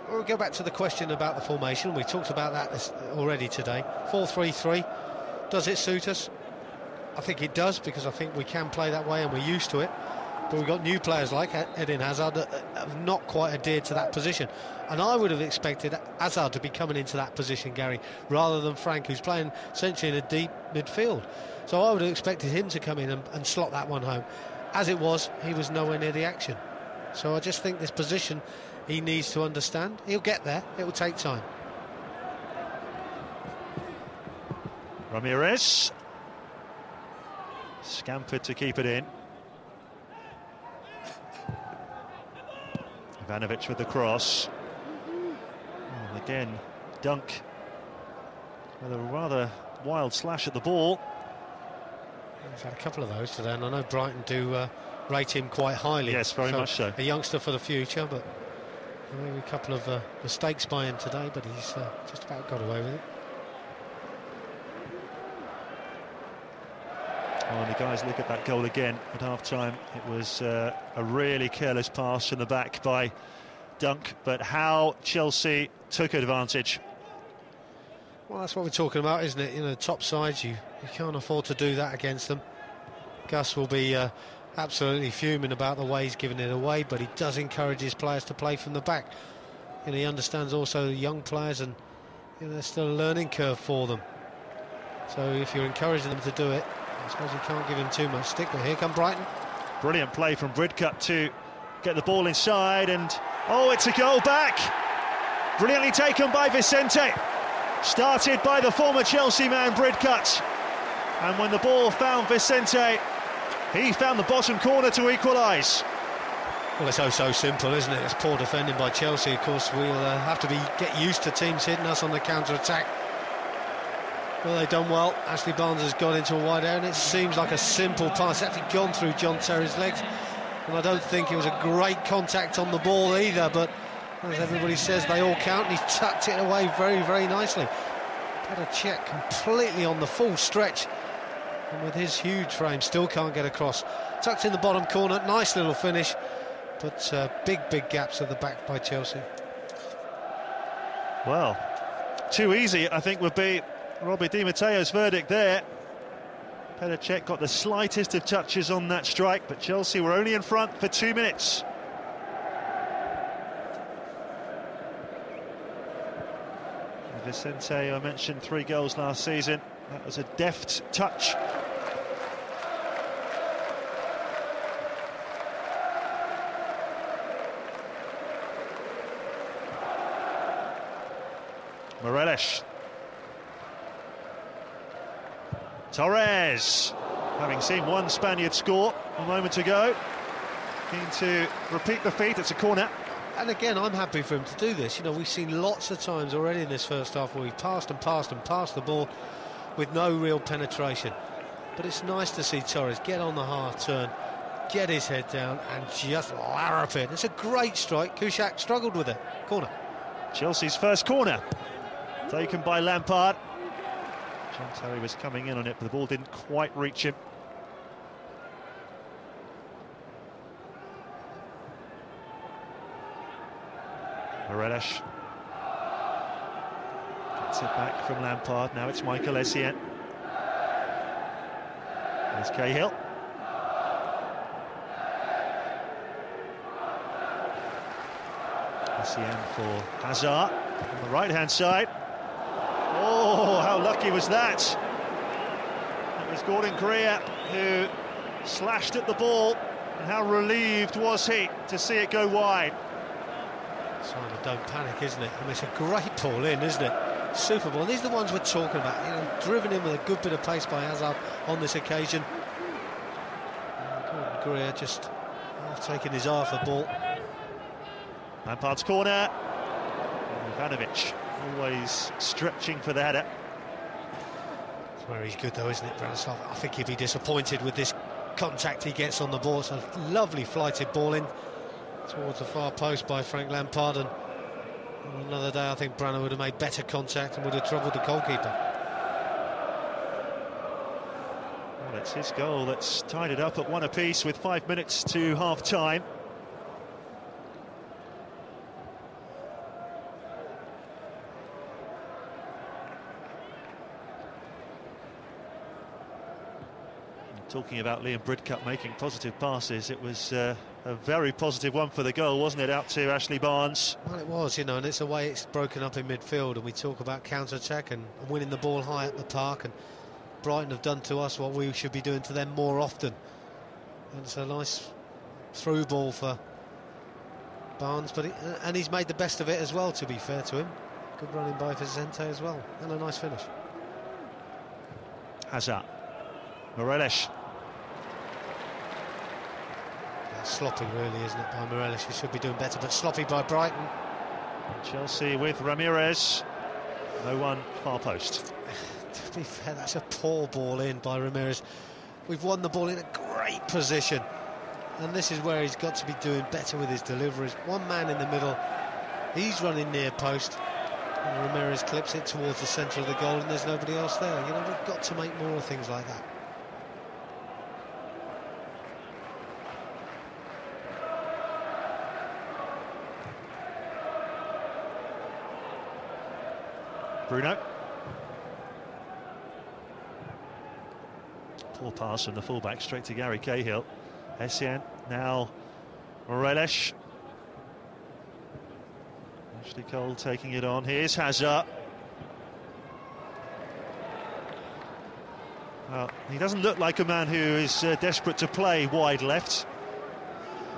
We'll go back to the question about the formation. We talked about that already today. 4-3-3. Does it suit us? I think it does, because I think we can play that way and we're used to it. But we've got new players like Eden Hazard that have not quite adhered to that position. And I would have expected Hazard to be coming into that position, Gary, rather than Frank, who's playing essentially in a deep midfield. So I would have expected him to come in and slot that one home. As it was, he was nowhere near the action. So I just think this position he needs to understand. He'll get there. It will take time. Ramirez scampered to keep it in. Ivanovic with the cross. And again, Dunk with a rather wild slash at the ball. He's had a couple of those today, and I know Brighton do rate him quite highly. Yes, very much so. A youngster for the future, but maybe a couple of mistakes by him today, but he's just about got away with it. Oh, and the guys look at that goal again at half-time. It was a really careless pass from the back by Dunk, but how Chelsea took advantage. Well, that's what we're talking about, isn't it? You know, top sides, you can't afford to do that against them. Gus will be absolutely fuming about the way he's giving it away, but he does encourage his players to play from the back. And he understands also the young players, and you know, there's still a learning curve for them. So if you're encouraging them to do it, I suppose you can't give him too much stick. But here come Brighton. Brilliant play from Bridcut to get the ball inside, and oh, it's a goal back. Brilliantly taken by Vicente. Started by the former Chelsea man, Bridcut. And when the ball found Vicente, he found the bottom corner to equalise. Well, it's so simple, isn't it? It's poor defending by Chelsea. Of course, we'll have to get used to teams hitting us on the counter-attack. Well, they've done well. Ashley Barnes has got into a wide area, and it seems like a simple pass. It's actually gone through John Terry's legs. And I don't think it was a great contact on the ball either, but as everybody says, they all count, and he's tucked it away very, very nicely. Had a check completely on the full stretch, and with his huge frame, still can't get across. Tucked in the bottom corner, nice little finish, but big gaps at the back by Chelsea. Well, too easy, I think, would be Robbie Di Matteo's verdict there. Petr Cech got the slightest of touches on that strike, but Chelsea were only in front for 2 minutes. Vicente, I mentioned 3 goals last season. That was a deft touch. Morelos. Torres, having seen one Spaniard score a moment ago, keen to repeat the feat. It's a corner. And again, I'm happy for him to do this. You know, we've seen lots of times already in this first half where we've passed the ball with no real penetration. But it's nice to see Torres get on the half turn, get his head down and just larrup it. It's a great strike. Kuszczak struggled with it. Corner. Chelsea's first corner, taken by Lampard. John Terry was coming in on it, but the ball didn't quite reach him. Morelos gets it back from Lampard. Now it's Michael Essien. There's Cahill. Essien for Hazard on the right-hand side. Oh, how lucky was that? It was Gordon Greer who slashed at the ball, and how relieved was he to see it go wide. Sign of don't panic, isn't it? I mean, it's a great ball in, isn't it? Super ball. And these are the ones we're talking about. You know, driven in with a good bit of pace by Hazard on this occasion. Gordon Greer just taking his eye off the ball. Lampard's corner. Ivanovic always stretching for the header. It's where he's good though, isn't it, Branislav? I think he'd be disappointed with this contact he gets on the ball. It's a lovely flighted ball in towards the far post by Frank Lampard, and on another day I think Branner would have made better contact and would have troubled the goalkeeper. Well, it's his goal that's tied it up at 1 apiece with 5 minutes to half-time. Talking about Liam Bridcutt making positive passes, it was a very positive one for the goal, wasn't it, out to Ashley Barnes? Well, it was, you know, and it's the way it's broken up in midfield, and we talk about counter-attack and winning the ball high up the park, and Brighton have done to us what we should be doing to them more often. And it's a nice through ball for Barnes, but and he's made the best of it as well, to be fair to him. Good running by Vicente as well, and a nice finish. Hazard. Morelos. Sloppy really, isn't it, by Morelos? He should be doing better, but sloppy by Brighton. Chelsea with Ramirez. No one far post. To be fair, that's a poor ball in by Ramirez. We've won the ball in a great position, and this is where he's got to be doing better with his deliveries. One man in the middle, he's running near post, and Ramirez clips it towards the centre of the goal, and there's nobody else there. You know, we've got to make more of things like that. Bruno. Poor pass from the fullback straight to Gary Cahill. Essien, now Morelos. Ashley Cole taking it on. Here's Hazard. Well, he doesn't look like a man who is desperate to play wide left.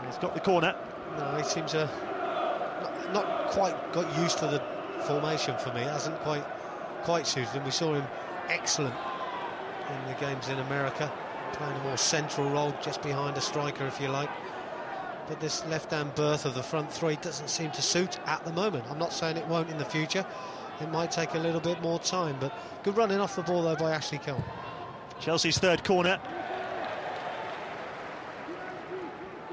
He's got the corner. No, he seems not quite got used to the formation for me. It hasn't quite suited him. We saw him excellent in the games in America, playing a more central role just behind a striker, if you like. But this left-hand berth of the front three doesn't seem to suit at the moment. I'm not saying it won't in the future. It might take a little bit more time, but good running off the ball though by Ashley Cole. Chelsea's third corner.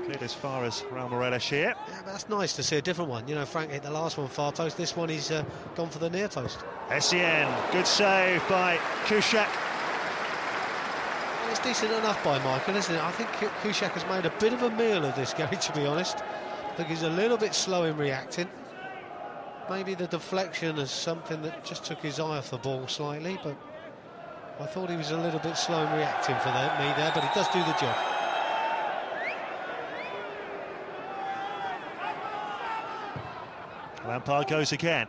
Cleared cleared as far as Raul Morelos here. Yeah, but that's nice to see a different one. You know, Frank hit the last one far post. This one he's gone for the near post. Essien, good save by Kuszczak. Well, it's decent enough by Michael, isn't it? I think Kuszczak has made a bit of a meal of this, Gary, to be honest. I think he's a little bit slow in reacting. Maybe the deflection is something that just took his eye off the ball slightly, but I thought he was a little bit slow in reacting for me there, but he does do the job. Lampard goes again.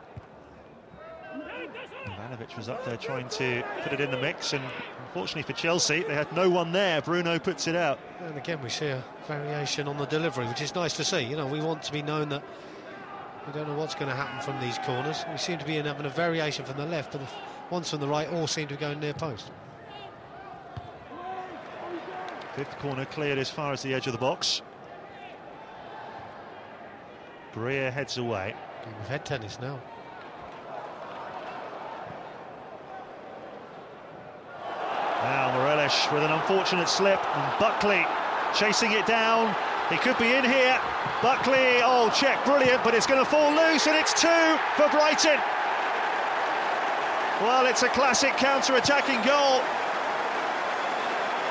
Ivanovic was up there trying to put it in the mix, and unfortunately for Chelsea, they had no one there. Bruno puts it out. And again, we see a variation on the delivery, which is nice to see. You know, we want to be known that we don't know what's going to happen from these corners. We seem to be having a variation from the left, but the ones from the right all seem to be going near post. Fifth corner cleared as far as the edge of the box. Greer heads away. We've had tennis now. Now Morelos with an unfortunate slip, and Buckley chasing it down. He could be in here. Buckley, oh, check, brilliant, but it's going to fall loose, and it's 2 for Brighton. Well, it's a classic counter-attacking goal.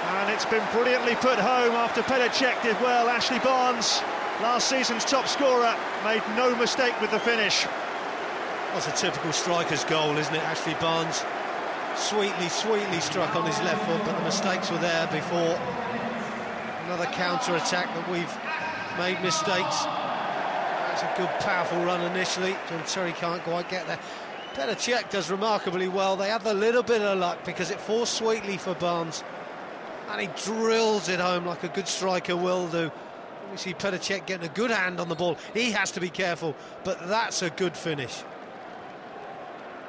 And it's been brilliantly put home after Petr Cech did well. Ashley Barnes, last season's top scorer, made no mistake with the finish. That's a typical striker's goal, isn't it? Ashley Barnes sweetly struck on his left foot, but the mistakes were there before. Another counter-attack that we've made mistakes. That's a good, powerful run initially. John Terry can't quite get there. Petr Cech does remarkably well. They have a little bit of luck because it falls sweetly for Barnes, and he drills it home like a good striker will do. We see Petr Cech getting a good hand on the ball. He has to be careful, but that's a good finish.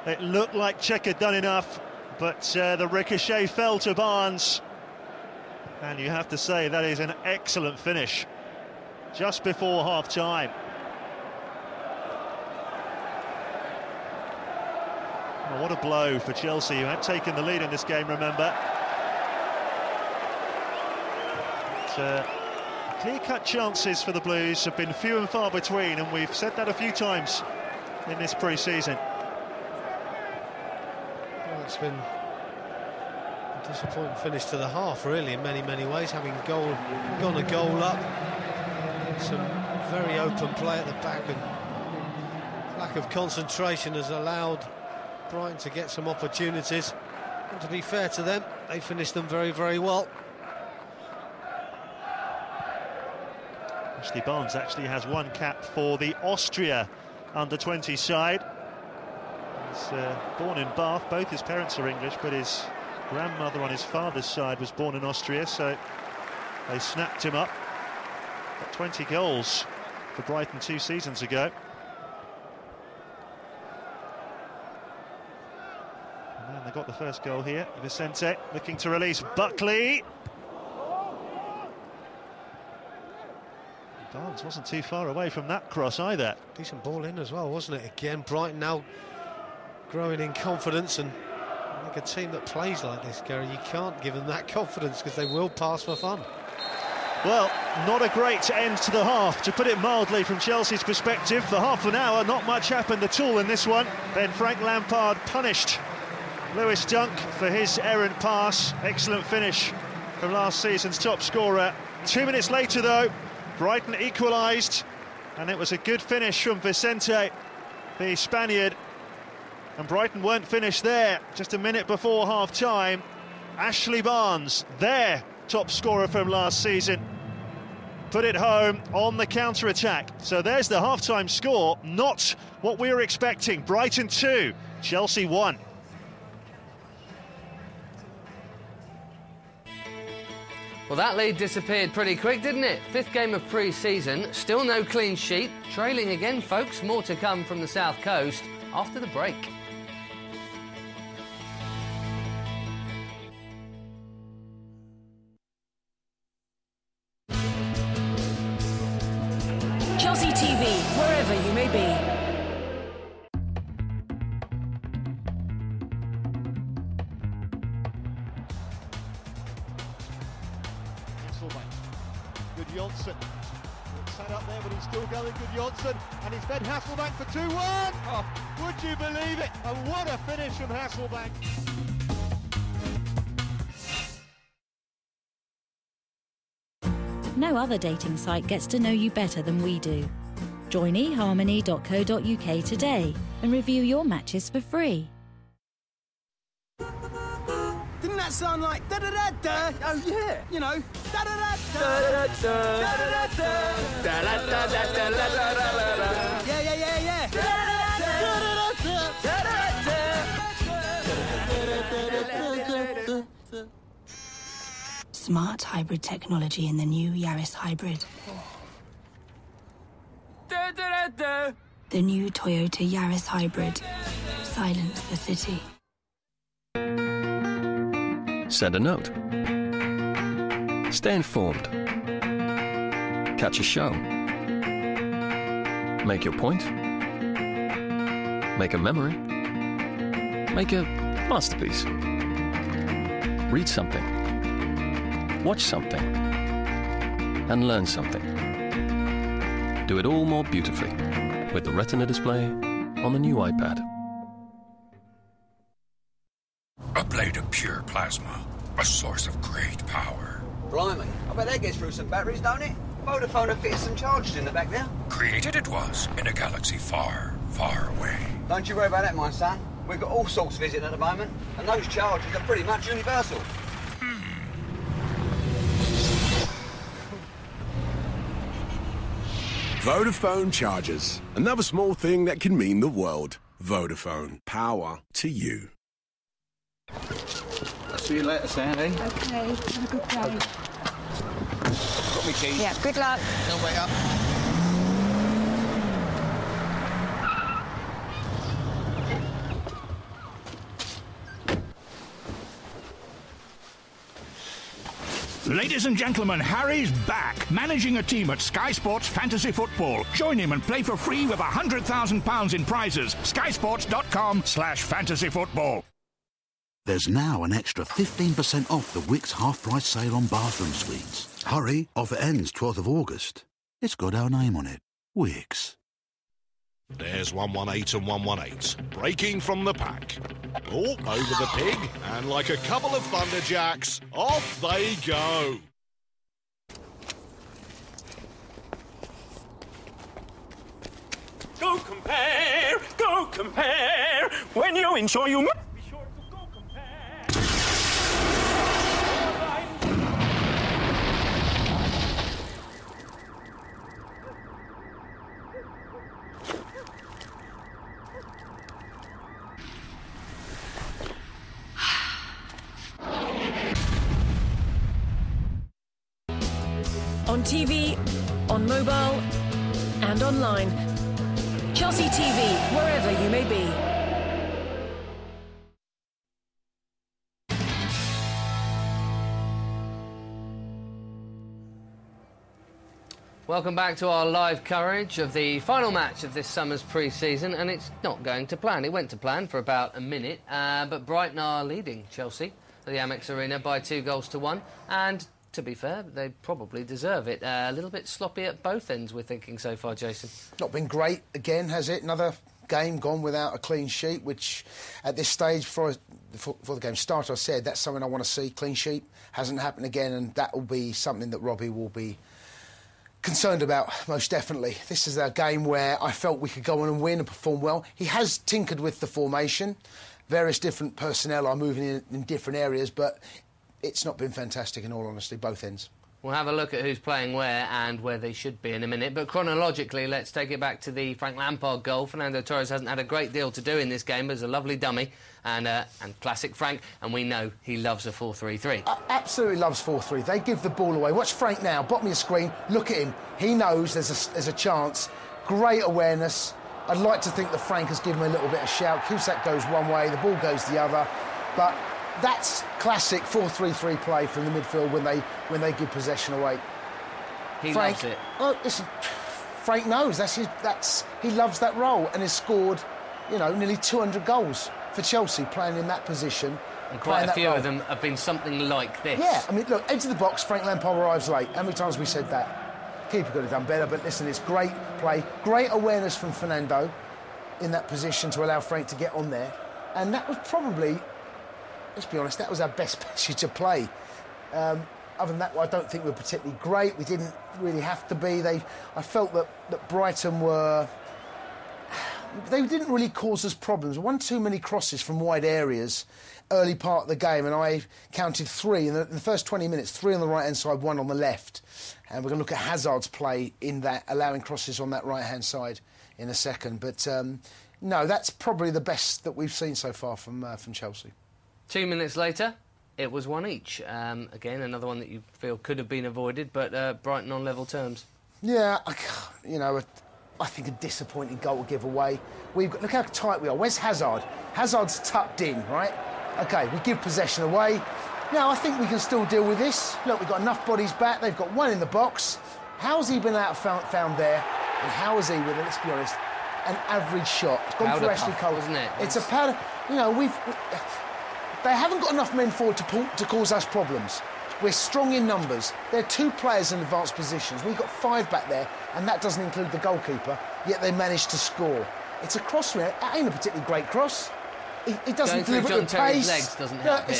It looked like Cech had done enough, but the ricochet fell to Barnes. And you have to say that is an excellent finish just before half-time. Oh, what a blow for Chelsea, who had taken the lead in this game, remember. But, clear-cut chances for the Blues have been few and far between, and we've said that a few times in this pre-season. Well, it's been a disappointing finish to the half, really, in many ways, having gone a goal up. Some very open play at the back, and lack of concentration has allowed Brighton to get some opportunities. And to be fair to them, they finished them very well. Ashley Barnes actually has one cap for the Austria under-20 side. He's born in Bath. Both his parents are English, but his grandmother on his father's side was born in Austria, so they snapped him up. Got 20 goals for Brighton 2 seasons ago. And then they got the first goal here. Vicente looking to release Buckley. Barnes wasn't too far away from that cross either. Decent ball in as well, wasn't it? Again, Brighton now growing in confidence, and like a team that plays like this, Gary, you can't give them that confidence because they will pass for fun. Well, not a great end to the half, to put it mildly, from Chelsea's perspective. For half an hour, not much happened at all in this one. Then Frank Lampard punished Lewis Dunk for his errant pass. Excellent finish from last season's top scorer. 2 minutes later, though, Brighton equalised, and it was a good finish from Vicente, the Spaniard. And Brighton weren't finished there. Just a minute before half-time, Ashley Barnes, their top scorer from last season, put it home on the counter-attack. So there's the half-time score, not what we were expecting. Brighton 2, Chelsea 1. Well, that lead disappeared pretty quick, didn't it? 5th game of pre-season, still no clean sheet. Trailing again, folks. More to come from the South Coast after the break. Chelsea TV, wherever you may be. Good Johnson. Up there, but he's still going. Good Johnson, and he's fed Hasselbank for 2-1. Oh, would you believe it? And what a finish from Hasselbank. No other dating site gets to know you better than we do. Join eharmony.co.uk today and review your matches for free. Didn't that sound like da-da-da-da? Oh, yeah. You know, da-da-da-da. Da-da-da-da. Yeah. Smart hybrid technology in the new Yaris Hybrid. The new Toyota Yaris Hybrid. Silence the city. Send a note. Stay informed. Catch a show. Make your point. Make a memory. Make a masterpiece. Read something. Watch something. And learn something. Do it all more beautifully with the Retina display on the new iPad. A blade of pure plasma, a source of great power. Blimey, I bet that gets through some batteries, don't it? Vodafone have fitted some chargers in the back there. Created it was in a galaxy far, far away. Don't you worry about that, my son. We've got all sorts visiting at the moment, and those chargers are pretty much universal. Vodafone chargers. Another small thing that can mean the world. Vodafone. Power to you. I'll see you later, Sandy. Okay, have a good day. Got me keys. Yeah, good luck. Don't wait up. Ladies and gentlemen, Harry's back, managing a team at Sky Sports Fantasy Football. Join him and play for free with £100,000 in prizes. skysports.com/fantasyfootball. There's now an extra 15% off the Wickes half-price sale on bathroom suites. Hurry, offer ends 12th of August. It's got our name on it. Wickes. There's 118 and 118, breaking from the pack. Oh, over the pig, and like a couple of thunderjacks, off they go. Go compare, when you ensure you... On TV, on mobile, and online. Chelsea TV, wherever you may be. Welcome back to our live coverage of the final match of this summer's pre-season, and it's not going to plan. It went to plan for about a minute, but Brighton are leading Chelsea at the Amex Arena by 2-1, and to be fair, they probably deserve it. A little bit sloppy at both ends, we're thinking so far, Jason. Not been great again, has it? Another game gone without a clean sheet, which at this stage, before the game started, I said that's something I want to see. Clean sheet hasn't happened again, and that will be something that Robbie will be concerned about, most definitely. This is a game where I felt we could go on and win and perform well. He has tinkered with the formation. Various different personnel are moving in different areas, but it's not been fantastic, in all honesty, both ends. We'll have a look at who's playing where and where they should be in a minute. But chronologically, let's take it back to the Frank Lampard goal. Fernando Torres hasn't had a great deal to do in this game, but it's a lovely dummy and classic Frank, and we know he loves a 4-3-3. Absolutely loves 4-3. They give the ball away. Watch Frank now, bottom of your screen. Look at him. He knows there's a chance. Great awareness. I'd like to think that Frank has given him a little bit of shout. Cusack goes one way, the ball goes the other. But that's classic 4-3-3 play from the midfield when they give possession away. He Frank, loves it. Oh, listen, Frank knows he loves that role and has scored, nearly 200 goals for Chelsea playing in that position. And quite a few of them have been something like this. Yeah, I mean, look, edge of the box, Frank Lampard arrives late. How many times have we said that? Keeper could have done better, but listen, it's great play. Great awareness from Fernando in that position to allow Frank to get on there. And that was probably, let's be honest, that was our best passage of play. Other than that, I don't think we were particularly great. We didn't really have to be. I felt that Brighton were... They didn't really cause us problems. One too many crosses from wide areas early part of the game, and I counted 3 in the first 20 minutes, 3 on the right-hand side, 1 on the left. And we're going to look at Hazard's play in that, allowing crosses on that right-hand side in a second. But no, that's probably the best that we've seen so far from Chelsea. 2 minutes later, it was 1 each. Again, another one that you feel could have been avoided, but Brighton on level terms. Yeah, you know, I think a disappointing goal to give away. Look how tight we are. Where's Hazard? Hazard's tucked in, right? OK, we give possession away. Now, I think we can still deal with this. Look, we've got enough bodies back. They've got 1 in the box. How's he been found there? And how is he with it, let's be honest, an average shot? It's gone for Ashley Cole, isn't it? It's a powder... You know, they haven't got enough men forward to cause us problems. We're strong in numbers. There are 2 players in advanced positions. We've got 5 back there, and that doesn't include the goalkeeper, yet they managed to score. It's a cross from it. It ain't a particularly great cross. It doesn't deliver at the pace. Legs doesn't help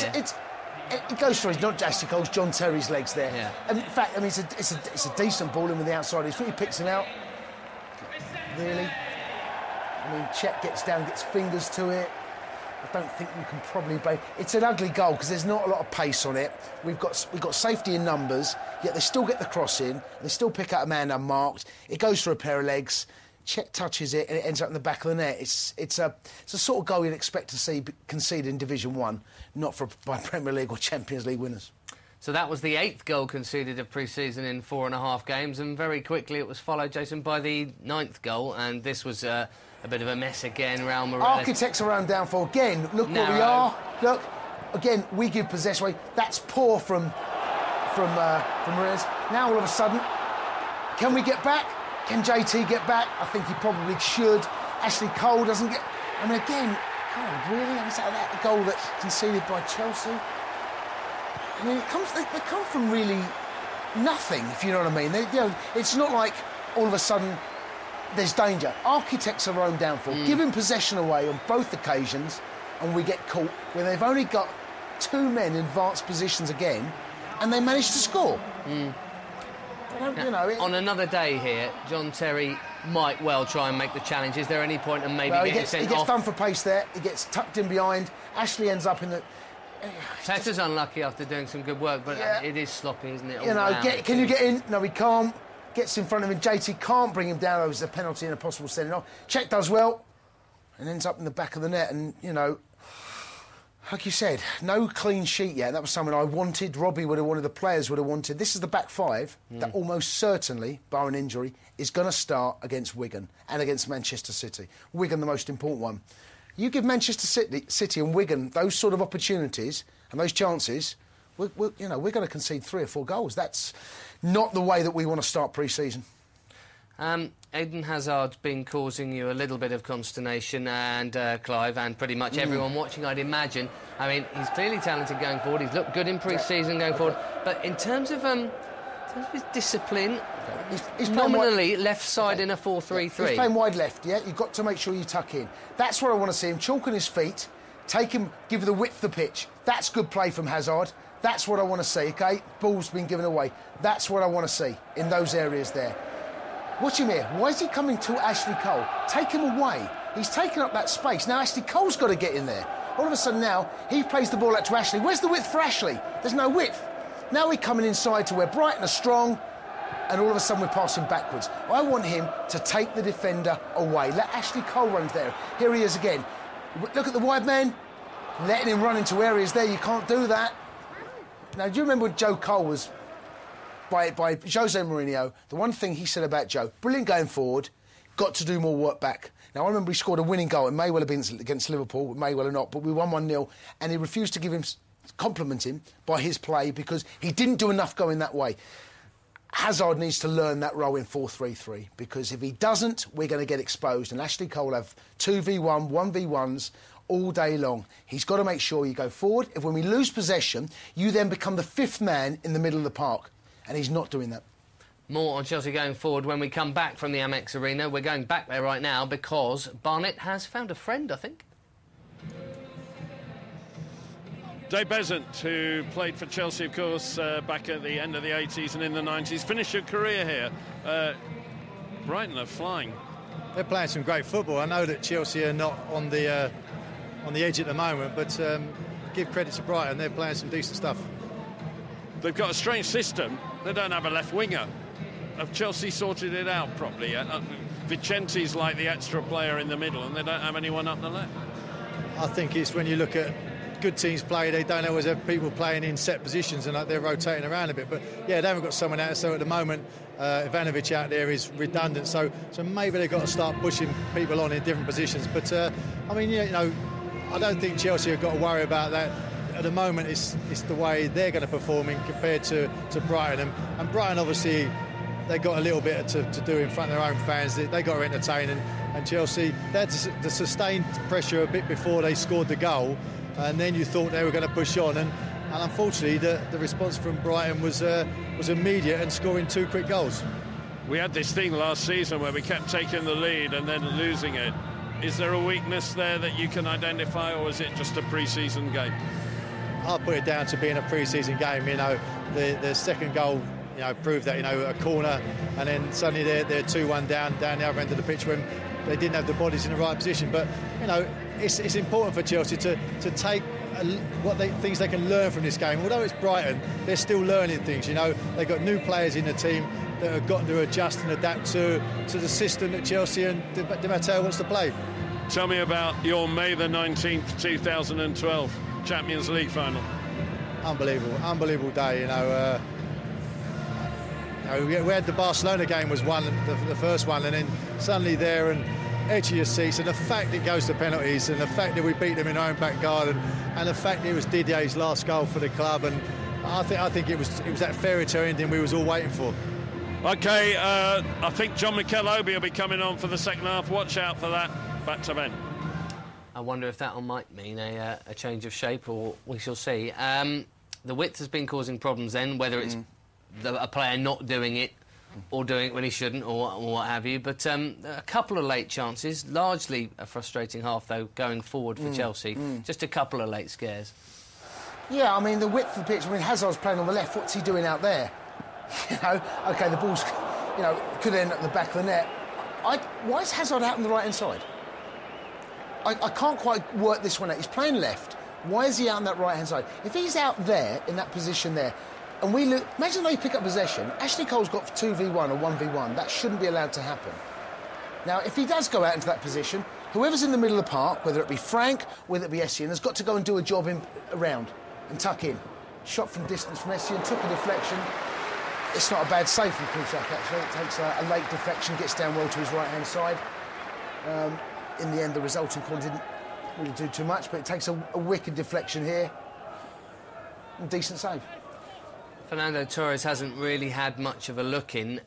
it goes through, not Ashley Cole's, John Terry's legs there. Yeah. And in fact, I mean, it's a decent ball in with the outside. He picks him out. Really? I mean, Cech gets down, gets fingers to it. I don't think you can probably break. It's an ugly goal because there's not a lot of pace on it. We've got safety in numbers, yet they still get the cross in. They still pick out a man unmarked. It goes through a pair of legs. Cech touches it and it ends up in the back of the net. It's a sort of goal you'd expect to see conceded in Division 1, not by Premier League or Champions League winners. So that was the 8th goal conceded of pre-season in 4.5 games, and very quickly it was followed, Jason, by the 9th goal, and this was a bit of a mess again. Raul Morales. Architects around downfall again. Look where we are. Look, again, we give possession away. That's poor from Morales. Now all of a sudden, can we get back? Can JT get back? I think he probably should. Ashley Cole doesn't get... I mean, again, God, really? Is that goal that's conceded by Chelsea? I mean, they come from really nothing, if you know what I mean. It's not like all of a sudden there's danger. Architects are our own downfall. Giving possession away on both occasions, and we get caught when they've only got 2 men in advanced positions again, and they manage to score. On another day here, John Terry might well try and make the challenge. Is there any point in maybe getting sent off? He gets done for pace there. He gets tucked in behind. Ashley ends up in the... Petter's unlucky after doing some good work, but it is sloppy, isn't it? Can you get in? No, he can't. Gets in front of him. JT can't bring him down. It was a penalty and a possible sending off. Cech does well and ends up in the back of the net. And, you know, like you said, no clean sheet yet. That was something I wanted. Robbie would have wanted, the players would have wanted. This is the back 5 that almost certainly, bar an injury, is going to start against Wigan and against Manchester City. Wigan, the most important one. You give Manchester City and Wigan those sort of opportunities and those chances, we're going to concede 3 or 4 goals. That's not the way that we want to start pre-season. Eden Hazard's been causing you a little bit of consternation, and Clive, and pretty much everyone watching, I'd imagine. I mean, he's clearly talented going forward. He's looked good in pre-season going forward. But in terms of his discipline, he's nominally left side in a 4-3-3. He's playing wide left, yeah? You've got to make sure you tuck in. That's what I want to see him. Chalk on his feet, take him, give the width of the pitch. That's good play from Hazard. That's what I want to see, OK? Ball's been given away. That's what I want to see in those areas there. Watch him here. Why is he coming to Ashley Cole? Take him away. He's taken up that space. Now Ashley Cole's got to get in there. All of a sudden now, he plays the ball out to Ashley. Where's the width for Ashley? There's no width. Now we're coming inside to where Brighton are strong, and all of a sudden we're passing backwards. I want him to take the defender away. Let Ashley Cole run there. Here he is again. Look at the wide man. Letting him run into areas there. You can't do that. Now, do you remember when Joe Cole was... By Jose Mourinho, the one thing he said about Joe, brilliant going forward, got to do more work back. Now, I remember he scored a winning goal. It may well have been against Liverpool, it may well have not, but we won 1-0, and he refused to compliment him by his play because he didn't do enough going that way. Hazard needs to learn that role in 4-3-3, because if he doesn't, we're going to get exposed, and Ashley Cole will have 2v1, 1v1s all day long. He's got to make sure you go forward. If when we lose possession, you then become the 5th man in the middle of the park. And he's not doing that. More on Chelsea going forward when we come back from the Amex Arena. We're going back there right now because Barnett has found a friend, I think. Dave Besant, who played for Chelsea, of course, back at the end of the 80s and in the 90s, finished her career here. Brighton are flying. They're playing some great football. I know that Chelsea are not on the edge at the moment, but give credit to Brighton. They're playing some decent stuff. They've got a strange system. They don't have a left winger. Have Chelsea sorted it out properly yet? Vicenti's like the extra player in the middle, and they don't have anyone up the left. I think it's when you look at good teams play, they don't always have people playing in set positions and they're rotating around a bit. But yeah, they haven't got someone out, so at the moment Ivanovic out there is redundant. So maybe they've got to start pushing people on in different positions. But I mean, you know, I don't think Chelsea have got to worry about that. At the moment, it's the way they're going to perform compared to Brighton. And Brighton, obviously, they got a little bit to do in front of their own fans. They got to entertain, and Chelsea, they had the sustained pressure a bit before they scored the goal, and then you thought they were going to push on. And unfortunately, the response from Brighton was immediate and scoring 2 quick goals. We had this thing last season where we kept taking the lead and then losing it. Is there a weakness there that you can identify, or is it just a pre-season game? I'll put it down to being a pre-season game. You know, the second goal, you know, proved that, you know, a corner, and then suddenly they're 2-1 down the other end of the pitch when they didn't have the bodies in the right position. But you know, it's important for Chelsea to take things they can learn from this game. Although it's Brighton, they're still learning things. You know, they've got new players in the team that have got to adjust and adapt to the system that Chelsea and Di Matteo wants to play. Tell me about your May the 19th, 2012 Champions League final. Unbelievable day. You know, we had the Barcelona game was the first one, and then suddenly there and edge of your seats, and the fact it goes to penalties, and the fact that we beat them in our own back garden, and the fact it was Didier's last goal for the club, and I think it was that fairy tale ending we was all waiting for. OK, I think John Mikel Obi will be coming on for the second half. Watch out for that. Back to Ben. I wonder if that might mean a change of shape, or we shall see. The width has been causing problems then, whether it's a player not doing it or doing it when he shouldn't, or what have you. But a couple of late chances, largely a frustrating half, though, going forward for Chelsea. Just a couple of late scares. Yeah, I mean, the width of the pitch, I mean, Hazard's playing on the left. What's he doing out there? You know, OK, the ball's, you know, could end at the back of the net. Why is Hazard out on the right-hand side? I can't quite work this one out. He's playing left. Why is he out on that right-hand side? If he's out there, in that position there, and we look... Imagine they pick up possession. Ashley Cole's got 2v1 or 1v1. That shouldn't be allowed to happen. Now, if he does go out into that position, whoever's in the middle of the park, whether it be Frank, whether it be Essien, has got to go and do a job around and tuck in. Shot from distance from Essien, took a deflection. It's not a bad save from Kusak, actually. It takes a late deflection, gets down well to his right-hand side. In the end, the resulting corner didn't really do too much, but it takes a wicked deflection here. And decent save. Fernando Torres hasn't really had much of a look in.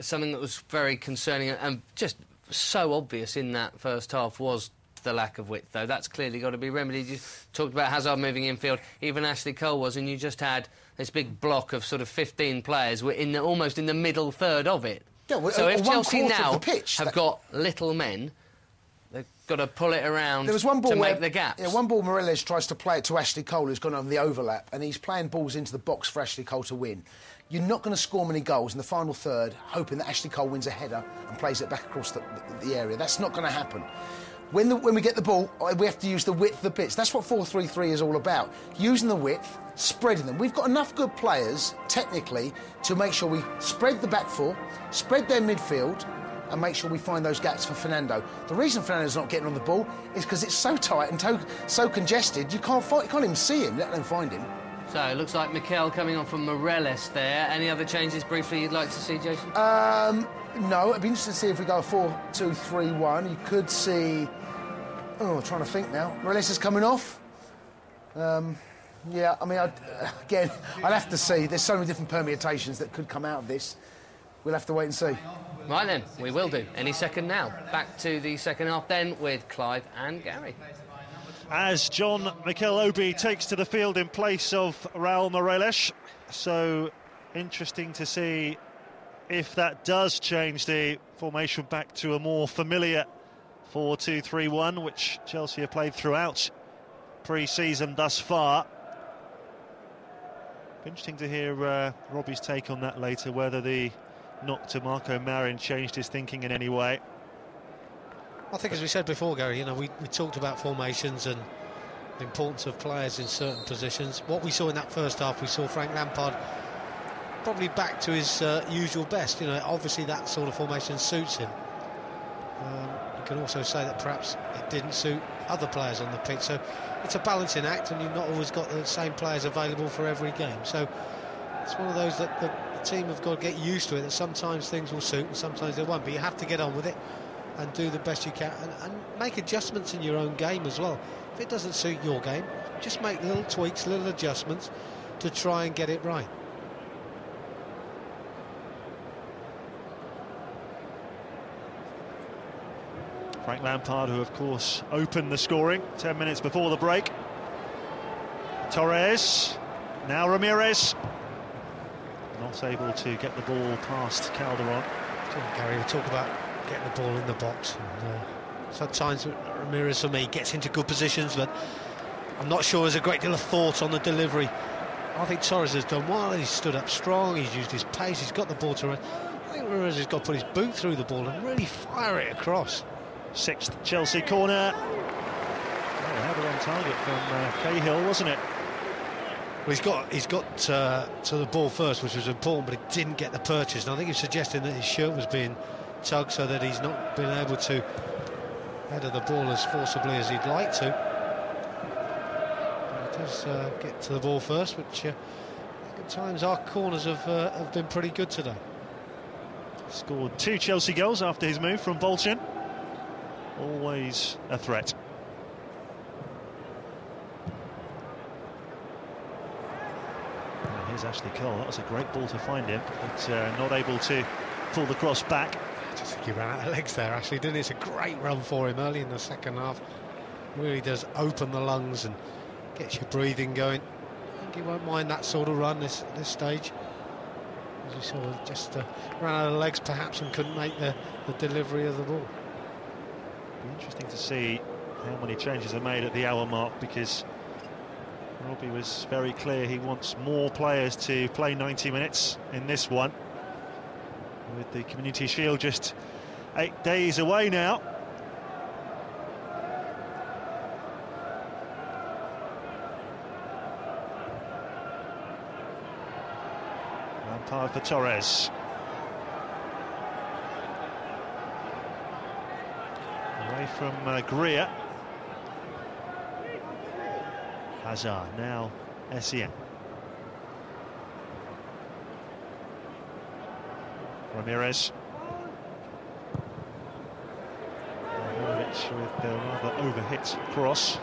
Something that was very concerning and just so obvious in that first half was the lack of width, though. That's clearly got to be remedied. You talked about Hazard moving infield, even Ashley Cole was, and you just had this big block of sort of 15 players almost in the middle third of it. Yeah, well, so if Chelsea now pitch, have got little men, they've got to pull it around to make the gaps. Yeah, one ball Morelos tries to play it to Ashley Cole, who's gone over the overlap, and he's playing balls into the box for Ashley Cole to win. You're not going to score many goals in the final third, hoping that Ashley Cole wins a header and plays it back across the area. That's not going to happen. When we get the ball, we have to use the width of the pitch. That's what 4-3-3 is all about. Using the width, spreading them. We've got enough good players, technically, to make sure we spread the back four, spread their midfield, and make sure we find those gaps for Fernando. The reason Fernando's not getting on the ball is because it's so tight and so congested, you can't even see him, let alone find him. So, it looks like Mikel coming on from Morelos there. Any other changes, briefly, you'd like to see, Jason? No, it'd be interesting to see if we go 4-2-3-1. You could see... Oh, I'm trying to think now. Morelos is coming off. Yeah, I mean, again, I'll have to see. There's so many different permutations that could come out of this. We'll have to wait and see. Right then, we will do. Any second now. Back to the second half then with Clive and Gary. As John Mikel Obi takes to the field in place of Raul Morelos. So interesting to see if that does change the formation back to a more familiar 4-2-3-1, which Chelsea have played throughout pre-season thus far. Interesting to hear Robbie's take on that later, whether the knock to Marco Marin changed his thinking in any way. I think, as we said before, Gary, you know, we talked about formations and the importance of players in certain positions. What we saw in that first half, we saw Frank Lampard probably back to his usual best. You know, obviously that sort of formation suits him. You can also say that perhaps it didn't suit other players on the pitch. So it's a balancing act, and you've not always got the same players available for every game. So it's one of those that the team have got to get used to it, that sometimes things will suit and sometimes they won't. But you have to get on with it and do the best you can, and make adjustments in your own game as well. If it doesn't suit your game, just make little tweaks, little adjustments to try and get it right. Frank Lampard, who of course opened the scoring 10 minutes before the break. Torres, now Ramirez, not able to get the ball past Calderon. Gary, we talk about getting the ball in the box, and sometimes Ramirez, for me, gets into good positions, but I'm not sure there's a great deal of thought on the delivery. I think Torres has done well. He's stood up strong, he's used his pace, he's got the ball to run. I think Ramirez has got to put his boot through the ball and really fire it across. Sixth Chelsea corner. Oh, another on target from Cahill, wasn't it? Well, he's got to the ball first, which was important, but he didn't get the purchase. And I think he's suggesting that his shirt was being tugged so that he's not been able to header the ball as forcibly as he'd like to. But he does get to the ball first, which at times our corners have been pretty good today. Scored 2 Chelsea goals after his move from Bolton. Always a threat. Here's Ashley Cole. That was a great ball to find him, but not able to pull the cross back. I just think he ran out of legs there, Ashley, didn't he? It's a great run for him early in the second half. Really does open the lungs and gets your breathing going. I think he won't mind that sort of run this stage. As he sort of just ran out of legs perhaps and couldn't make the delivery of the ball. Be interesting to see how many changes are made at the hour mark, because Robbie was very clear he wants more players to play 90 minutes in this one, with the Community Shield just 8 days away now. Lampard for Torres. Away from Greer. Hazard, now Essien. Ramirez. With a rather overhit cross.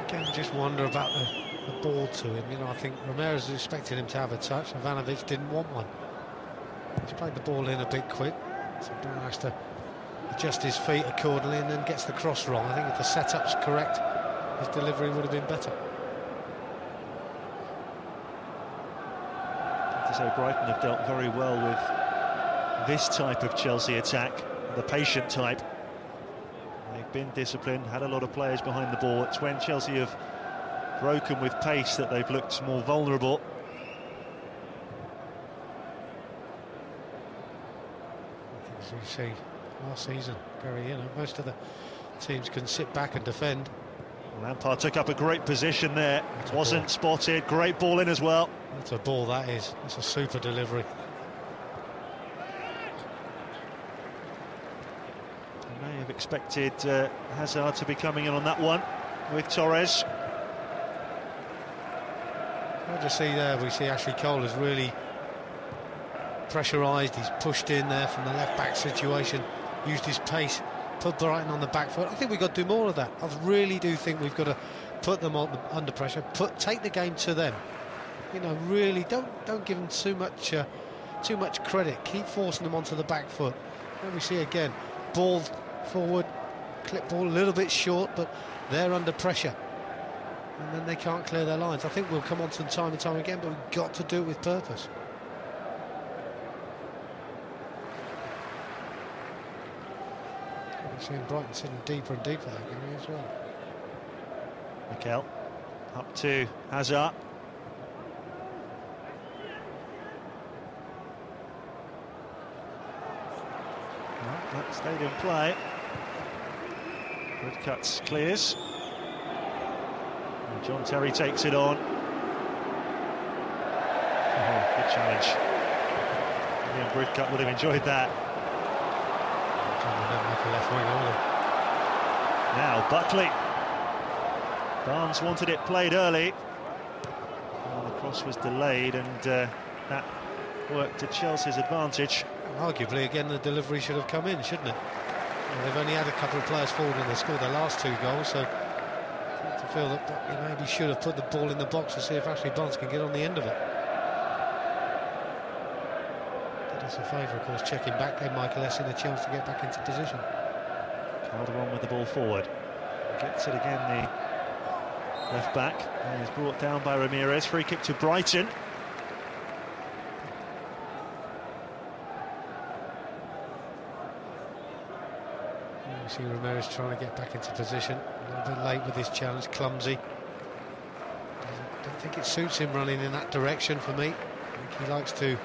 Again, just wonder about the ball to him. You know, I think Ramirez expected him to have a touch. Ivanovic didn't want one. He's played the ball in a bit quick, so Bruno has to adjust his feet accordingly and then gets the cross wrong. I think if the setup's correct, his delivery would have been better. So Brighton have dealt very well with this type of Chelsea attack, the patient type. They've been disciplined, had a lot of players behind the ball. It's when Chelsea have broken with pace that they've looked more vulnerable. As we see last season, Gary, you know, most of the teams can sit back and defend. Lampard took up a great position there. Wasn't spotted. Great ball in as well. That's a ball, that is. It's a super delivery. I may have expected Hazard to be coming in on that one with Torres. I'll just see there, we see Ashley Cole has really pressurised. He's pushed in there from the left-back situation, used his pace, put Brighton on the back foot. I think we've got to do more of that. I really do think we've got to put them under pressure, take the game to them. You know, really don't give them too much credit. Keep forcing them onto the back foot. And we see again, ball forward, clip ball a little bit short, but they're under pressure, and then they can't clear their lines. I think we'll come on to them time and time again, but we've got to do it with purpose. You're seeing Brighton sitting deeper and deeper that area as well. Mikel up to Hazard. Well, that stayed in play. Bridcuts clears. And John Terry takes it on. Oh, good challenge. Ian Bridcut would have enjoyed that. Now Buckley. Barnes wanted it played early. Well, the cross was delayed, and that worked to Chelsea's advantage. Arguably, again, the delivery should have come in, shouldn't it? Well, they've only had a couple of players forward and they scored their last 2 goals, so to feel that Buckley maybe should have put the ball in the box to see if Ashley Barnes can get on the end of it. Did us a favour, of course, checking back, gave Michael Essien a chance to get back into position. Calderon with the ball forward. Gets it again, the left back, and is brought down by Ramirez. Free kick to Brighton. You see Ramirez trying to get back into position. A little bit late with this challenge, clumsy. I don't think it suits him running in that direction for me. I think he likes to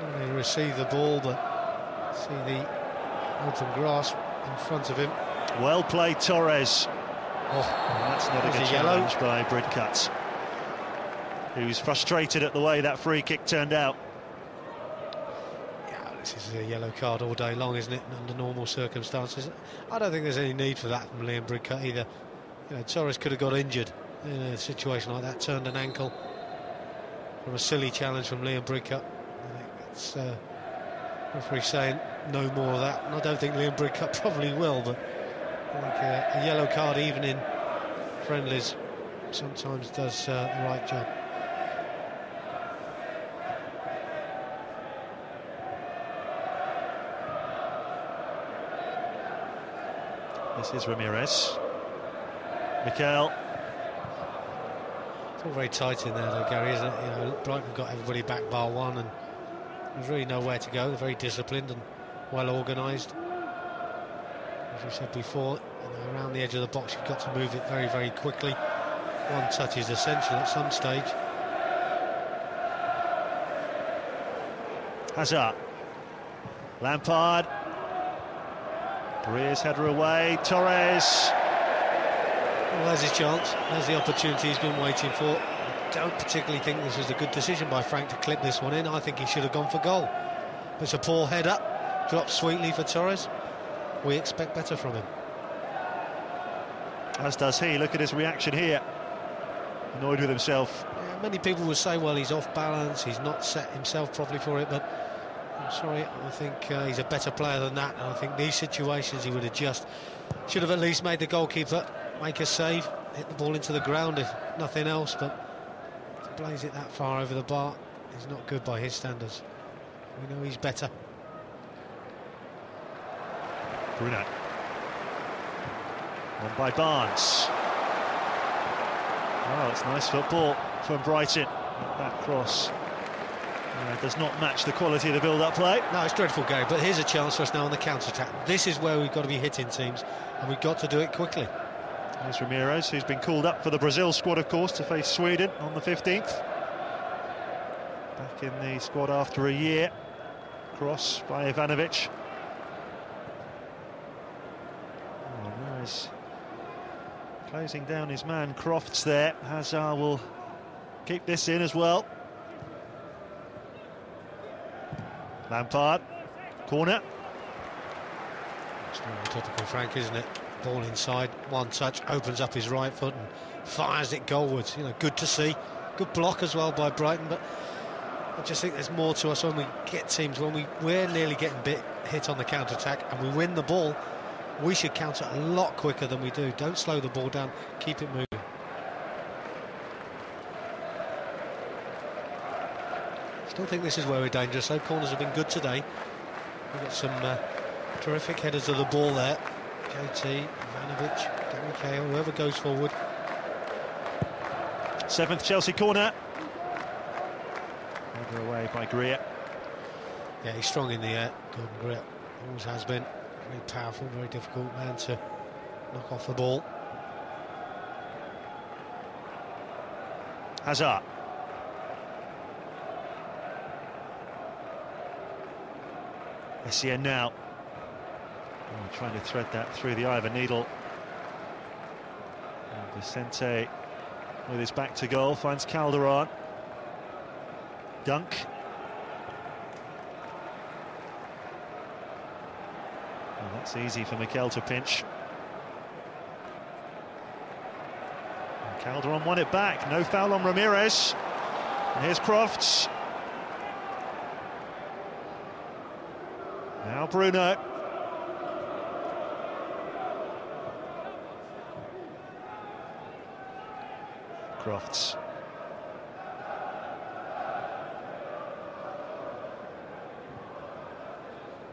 not only receive the ball, but see the open grass in front of him. Well played, Torres. Oh, that's not a good challenge by Bridcut, who's frustrated at the way that free kick turned out. Yeah, this is a yellow card all day long, isn't it, under normal circumstances? I don't think there's any need for that from Liam Bridcut either. You know, Torres could have got injured in a situation like that, turned an ankle from a silly challenge from Liam Bridcut. I think it's referee saying no more of that, and I don't think Liam Bridcut probably will, but I think a yellow card, even in friendlies, sometimes does the right job. This is Ramirez. Mikel. It's all very tight in there, though, Gary, isn't it? You know, Brighton got everybody back bar one, and there's really nowhere to go. They're very disciplined and well organised. As we said before, you know, around the edge of the box, you've got to move it very, very quickly. One touch is essential at some stage. Hazard. Lampard. Breer's header away. Torres. Well, there's his chance. There's the opportunity he's been waiting for. I don't particularly think this was a good decision by Frank to clip this one in. I think he should have gone for goal. It's a poor header. Dropped sweetly for Torres. We expect better from him. As does he. Look at his reaction here. Annoyed with himself. Yeah, many people will say, well, he's off balance, he's not set himself properly for it, but I'm sorry, I think he's a better player than that, and I think these situations he would adjust. Should have at least made the goalkeeper make a save, hit the ball into the ground if nothing else, but to blaze it that far over the bar is not good by his standards. We know he's better. Bruno. Won by Barnes. Oh, it's nice football from Brighton. That cross does not match the quality of the build-up play. No, it's dreadful, Gary, but here's a chance for us now on the counter-attack. This is where we've got to be hitting teams, and we've got to do it quickly. There's Ramirez, who's been called up for the Brazil squad, of course, to face Sweden on the 15th. Back in the squad after a year. Cross by Ivanovic. Oh, Ramirez closing down his man Crofts there. Hazard will keep this in as well. Lampard, corner. It's not typical Frank, isn't it? Ball inside, one touch, opens up his right foot and fires it goalwards. You know, good to see. Good block as well by Brighton, but I just think there's more to us when we get teams, when we're nearly getting hit on the counter-attack and we win the ball, we should counter a lot quicker than we do. Don't slow the ball down, keep it moving. Still think this is where we're dangerous, though. Corners have been good today. We've got some terrific headers of the ball there. JT, Ivanovic, Gary Cahill, whoever goes forward. 7th Chelsea corner. Header away by Greer. Yeah, he's strong in the air, Gordon Greer. Always has been. Very powerful, very difficult man to knock off the ball. Hazard. Essien now. Oh, trying to thread that through the eye of a needle. And Vicente with his back to goal finds Calderon. Dunk. Well, that's easy for Mikel to pinch. And Calderon won it back. No foul on Ramirez. And here's Crofts. Now Bruno. Crofts.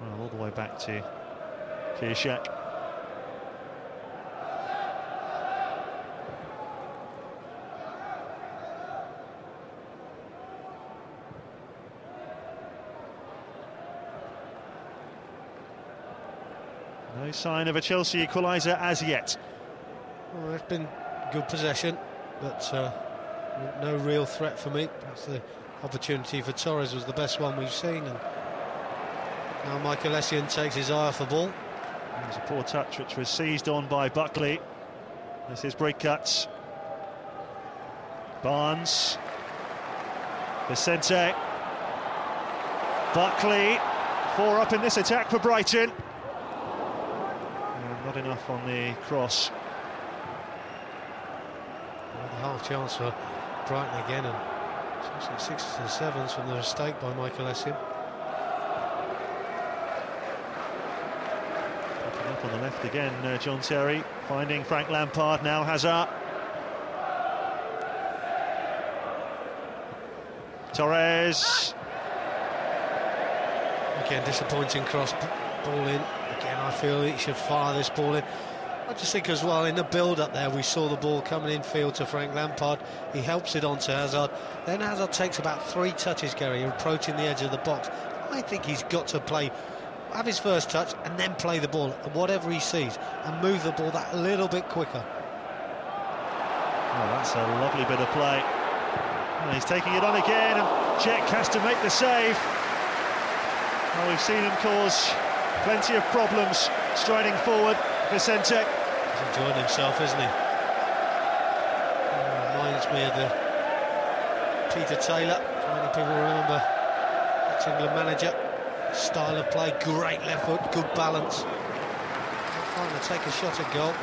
Well, all the way back to Kiyashak. No sign of a Chelsea equaliser as yet. Well, it's been good possession, but no real threat for me. Perhaps the opportunity for Torres was the best one we've seen, and now Michael Essien takes his eye off the ball. There's a poor touch which was seized on by Buckley. This is break cuts. Barnes. Vicente. Buckley. 4 up in this attack for Brighton. Not enough on the cross. Another half chance for Brighton again, and 6s and 7s from the mistake by Michael Essien. Picking up on the left again, John Terry, finding Frank Lampard, now Hazard. Torres. Again, disappointing cross ball in. Again, I feel he should fire this ball in. I just think as well, in the build-up there, we saw the ball coming in field to Frank Lampard. He helps it on to Hazard. Then Hazard takes about 3 touches, Gary, approaching the edge of the box. I think he's got to have his first touch and then play the ball, whatever he sees, and move the ball that little bit quicker. Oh, that's a lovely bit of play. And he's taking it on again, and Cech has to make the save. Well, we've seen him cause plenty of problems striding forward. Vicente. He's enjoying himself, isn't he? Reminds me of the Peter Taylor. Many people remember ex-England manager. Style of play, great left foot, good balance. Trying to take a shot at goal.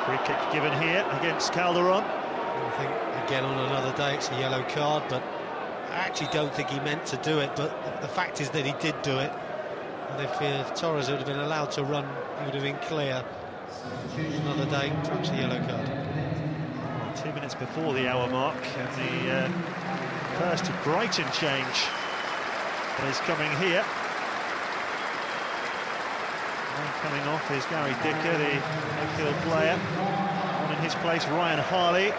Free kick given here against Calderon. I think, again, on another day, it's a yellow card, but I actually don't think he meant to do it, but the fact is that he did do it. And if Torres would have been allowed to run, he would have been clear. Another day, perhaps a yellow card. Well, 2 minutes before the hour mark, and the first Brighton change is coming here. And coming off is Gary Dicker, the midfield player. On in his place, Ryan Harley.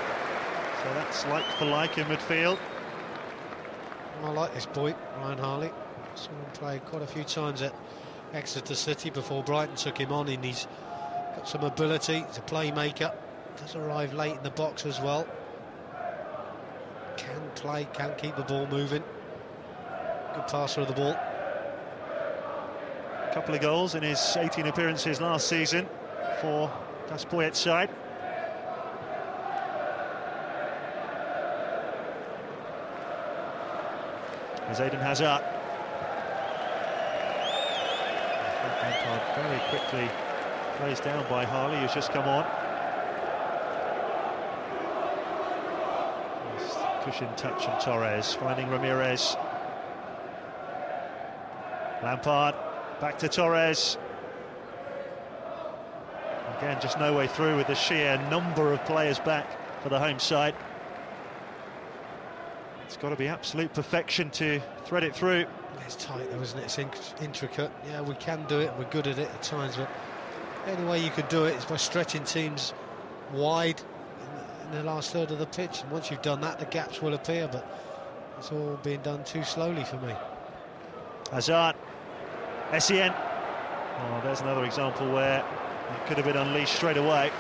So that's like for like in midfield. I like this boy, Ryan Harley. Saw him play quite a few times at Exeter City before Brighton took him on, and he's got some ability. He's a playmaker. Does arrive late in the box as well. Can play, can keep the ball moving. Good passer of the ball. A couple of goals in his 18 appearances last season for Gaspoyet's side. As Eden Hazard. Lampard very quickly plays down by Harley, who's just come on. Cushion touch from Torres, finding Ramirez. Lampard, back to Torres. Again, just no way through with the sheer number of players back for the home side. It's got to be absolute perfection to thread it through. It's tight though, isn't it? It's intricate. Yeah, we can do it, we're good at it at times, but the only way you could do it is by stretching teams wide in the last third of the pitch, and once you've done that, the gaps will appear. But It's all being done too slowly for me. Hazard, Essien. Oh, there's another example where it could have been unleashed straight away.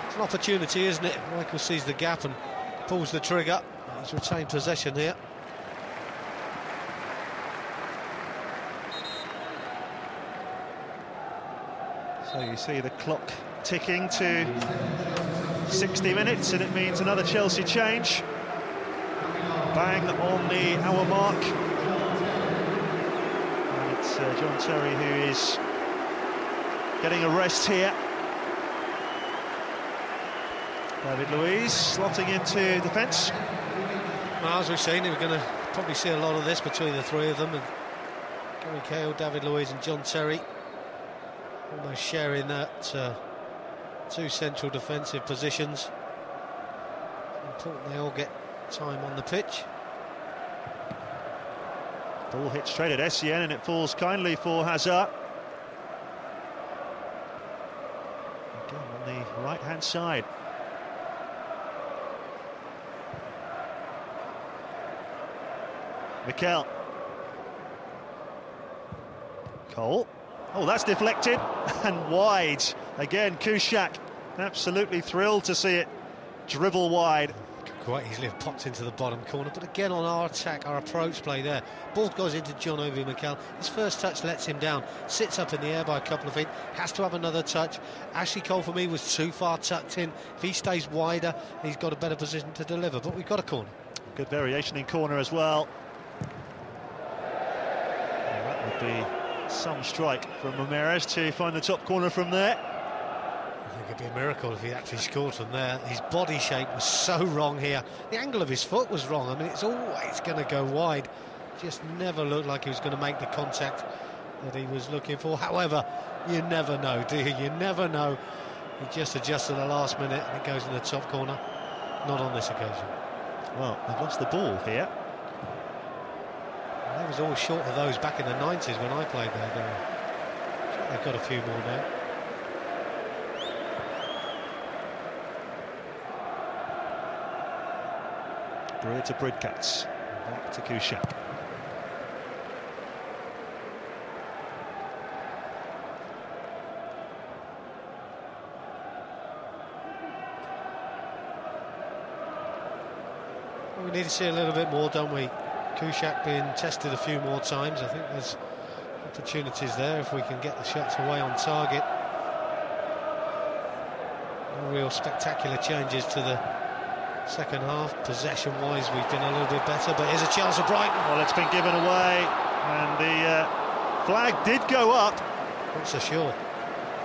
It's an opportunity, isn't it? Michael sees the gap and pulls the trigger. He's retained possession here. So you see the clock ticking to 60 minutes, and it means another Chelsea change. Bang on the hour mark. And it's John Terry who is getting a rest here. David Luiz slotting into defence. Well, as we've seen, we're going to probably see a lot of this between the three of them. And Gary Cahill, David Luiz and John Terry almost sharing that two central defensive positions. It's important they all get time on the pitch. Ball hit straight at Essien and it falls kindly for Hazard. Again on the right-hand side. Mikel. Cole. Oh, that's deflected and wide. Again, Kuszczak absolutely thrilled to see it dribble wide. Quite easily have popped into the bottom corner, but again on our attack, our approach play there. Ball goes into John Obi Mikel. His first touch lets him down, sits up in the air by a couple of feet, has to have another touch. Ashley Cole for me was too far tucked in. If he stays wider, he's got a better position to deliver, but we've got a corner. Good variation in corner as well. That would be some strike from Ramirez to find the top corner from there. I think it'd be a miracle if he actually scored from there. His body shape was so wrong here. The angle of his foot was wrong. I mean, it's always going to go wide. Just never looked like he was going to make the contact that he was looking for. However, you never know, do you? You never know. He just adjusts at the last minute and it goes in the top corner. Not on this occasion. Well, they've lost the ball here. I was always short of those back in the 90s when I played there. They've got a few more now. Bria to Bridcats. Back to Kuszczak. Well, we need to see a little bit more, don't we? Kuszczak being tested a few more times. I think there's opportunities there if we can get the shots away on target. No real spectacular changes to the second half. Possession-wise, we've been a little bit better, but here's a chance for Brighton. Well, it's been given away, and the flag did go up. Not so sure.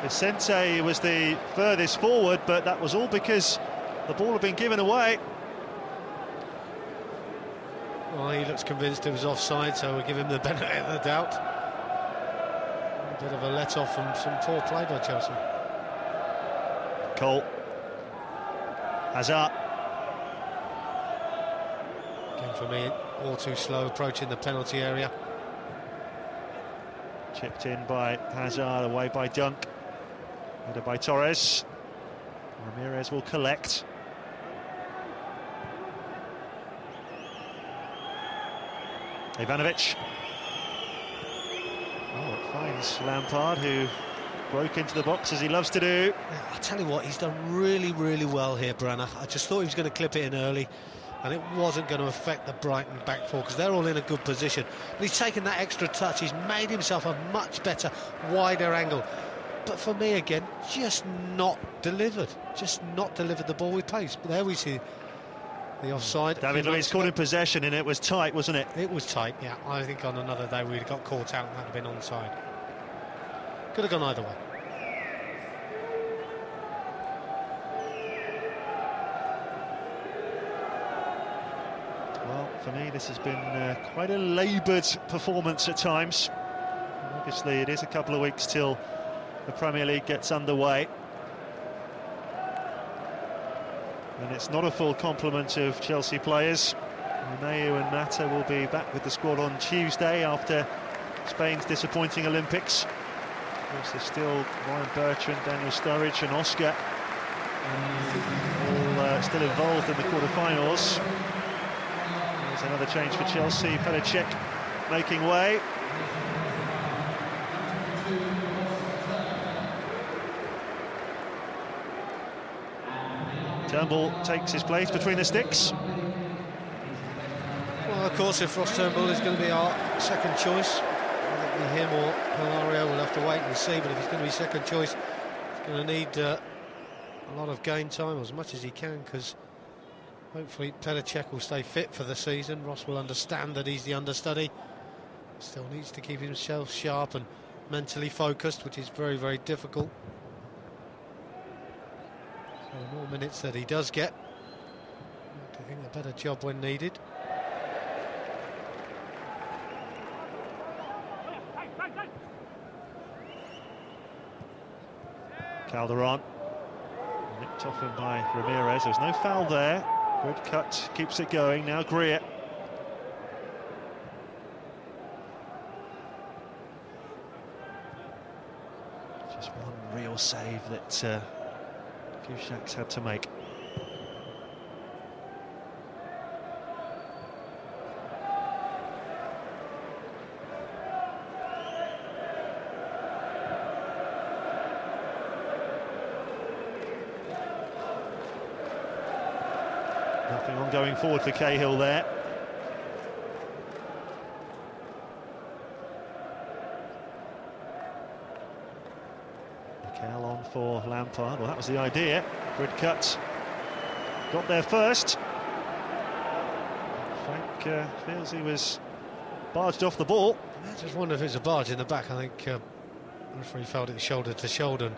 Vicente was the furthest forward, but that was all because the ball had been given away. Well, he looks convinced it was offside, so we'll give him the benefit of the doubt. A bit of a let-off from some poor play by Chelsea. Cole. Hazard. Again, for me, all too slow approaching the penalty area. Chipped in by Hazard, away by Dunk. Header by Torres. Ramirez will collect. Ivanovic. Oh, it finds Lampard, who broke into the box as he loves to do. I'll tell you what, he's done really, really well here, Branner. I just thought he was going to clip it in early, and it wasn't going to affect the Brighton back four, because they're all in a good position. But he's taken that extra touch, he's made himself a much better, wider angle. But for me, again, just not delivered. Just not delivered the ball with pace. But there we see the offside. David Luiz caught in possession, and it was tight, wasn't it? It was tight, yeah. I think on another day we'd have got caught out and that would have been onside. Could have gone either way. Well, for me, this has been quite a laboured performance at times. Obviously, it is a couple of weeks till the Premier League gets underway. And it's not a full complement of Chelsea players. Unai and Mata will be back with the squad on Tuesday after Spain's disappointing Olympics. Of course, there's still Ryan Bertrand, Daniel Sturridge and Oscar, all still involved in the quarter-finals. There's Another change for Chelsea. Petr making way. Turnbull takes his place between the sticks. Well, of course, if Ross Turnbull is going to be our second choice, I think him or Hilario will have to wait and see, but if he's going to be second choice, he's going to need a lot of game time, as much as he can, because hopefully Petr will stay fit for the season. Ross will understand that he's the understudy. Still needs to keep himself sharp and mentally focused, which is very, very difficult. So the more minutes that he does get, I think a better job when needed. Calderon nipped off him by Ramirez. There's no foul there. Good cut, keeps it going. Now Greer. Just one real save that Kuszak's had to make. Nothing on going forward for Cahill there. Mikel on for Lampard. Well, that was the idea. Good cut. Got there first. Frank feels he was barged off the ball. I just wonder if it's a barge in the back. I think the referee felt it shoulder to shoulder and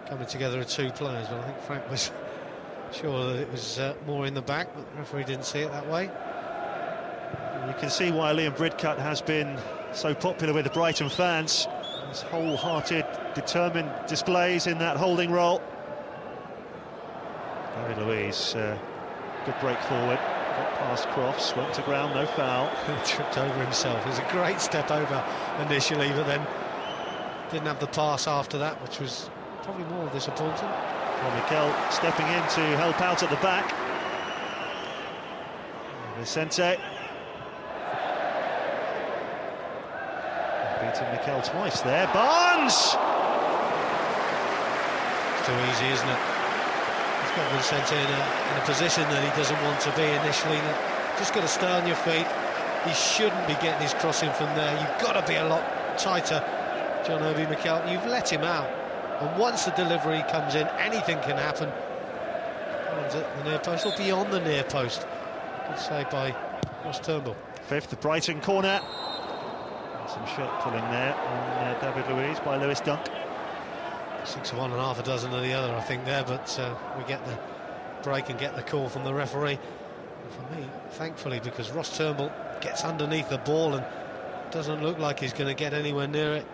coming together of two players, but I think Frank was sure that it was more in the back, but the referee didn't see it that way. You can see why Liam Bridcut has been so popular with the Brighton fans. His wholehearted, determined displays in that holding role. David Luiz, good break forward, got past Crofts, went to ground, no foul. Tripped over himself. It was a great step over initially, but then didn't have the pass after that, which was probably more disappointing. Well, Mikel stepping in to help out at the back. Vicente. Beating Mikel twice there. Barnes! It's too easy, isn't it? He's got Vicente in a position that he doesn't want to be initially. Just got to stay on your feet. He shouldn't be getting his crossing from there. You've got to be a lot tighter, John Obi Mikel. You've let him out. And once the delivery comes in, anything can happen. At the near post or beyond the near post. Good save by Ross Turnbull. Fifth, Brighton corner. Some shot pulling there on David Luiz by Lewis Dunk. 6 of one and half a dozen of the other, I think, there, but we get the break and get the call from the referee. And for me, thankfully, because Ross Turnbull gets underneath the ball and doesn't look like he's going to get anywhere near it,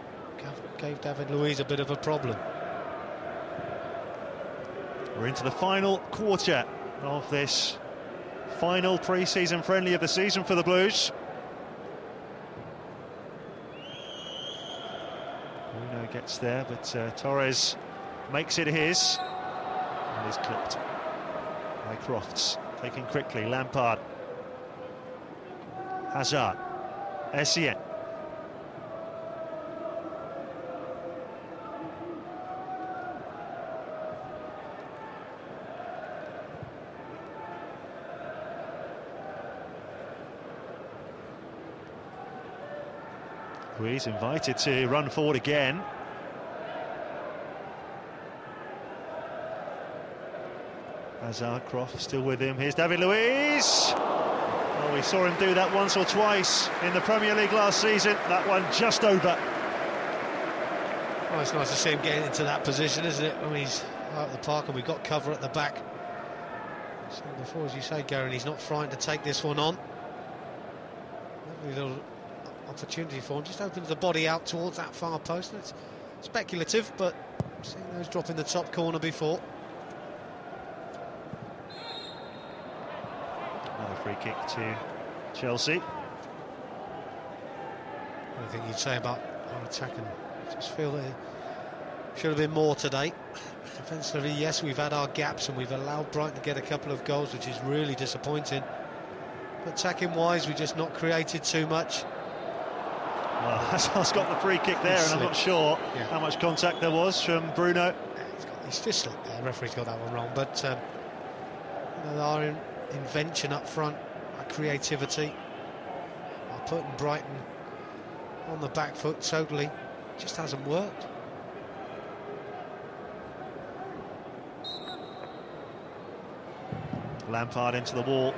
gave David Luiz a bit of a problem. We're into the final quarter of this final pre-season friendly of the season for the Blues. Bruno gets there, but Torres makes it his and is clipped by Crofts. Taken quickly, Lampard, Hazard, Essien. Luiz invited to run forward again. Hazard, Croft still with him. Here's David Luiz. Oh, we saw him do that once or twice in the Premier League last season. That one just over. Well, it's nice to see him getting into that position, isn't it? I mean, he's out of the park and we've got cover at the back. So before, as you say, Garen, he's not frightened to take this one on. Lovely little opportunity for him, just opens the body out towards that far post. It's speculative, but I've seen those drop in the top corner before. Another free kick to Chelsea. Anything you'd say about our attack, and I just feel that it should have been more today. Defensively, yes, we've had our gaps and we've allowed Brighton to get a couple of goals, which is really disappointing. Attacking-wise, we've just not created too much. Well, Hazard's got the free kick there, and I'm not sure how much contact there was from Bruno. He's just slipped there. The referee's got that one wrong, but you know, our invention up front, our creativity, our putting Brighton on the back foot totally, just hasn't worked. Lampard into the wall.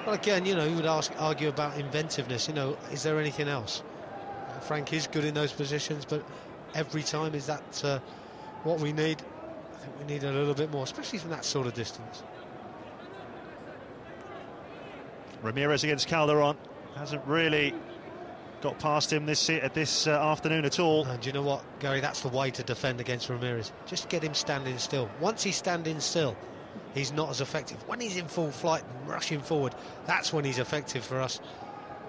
Well, again, you know, you would argue about inventiveness. You know, is there anything else? Frank is good in those positions, but every time, is that what we need? I think we need a little bit more, especially from that sort of distance. Ramirez against Calderon. Hasn't really got past him this afternoon at all. And you know what, Gary, that's the way to defend against Ramirez. Just get him standing still. Once he's standing still, he's not as effective. When he's in full flight and rushing forward, that's when he's effective for us.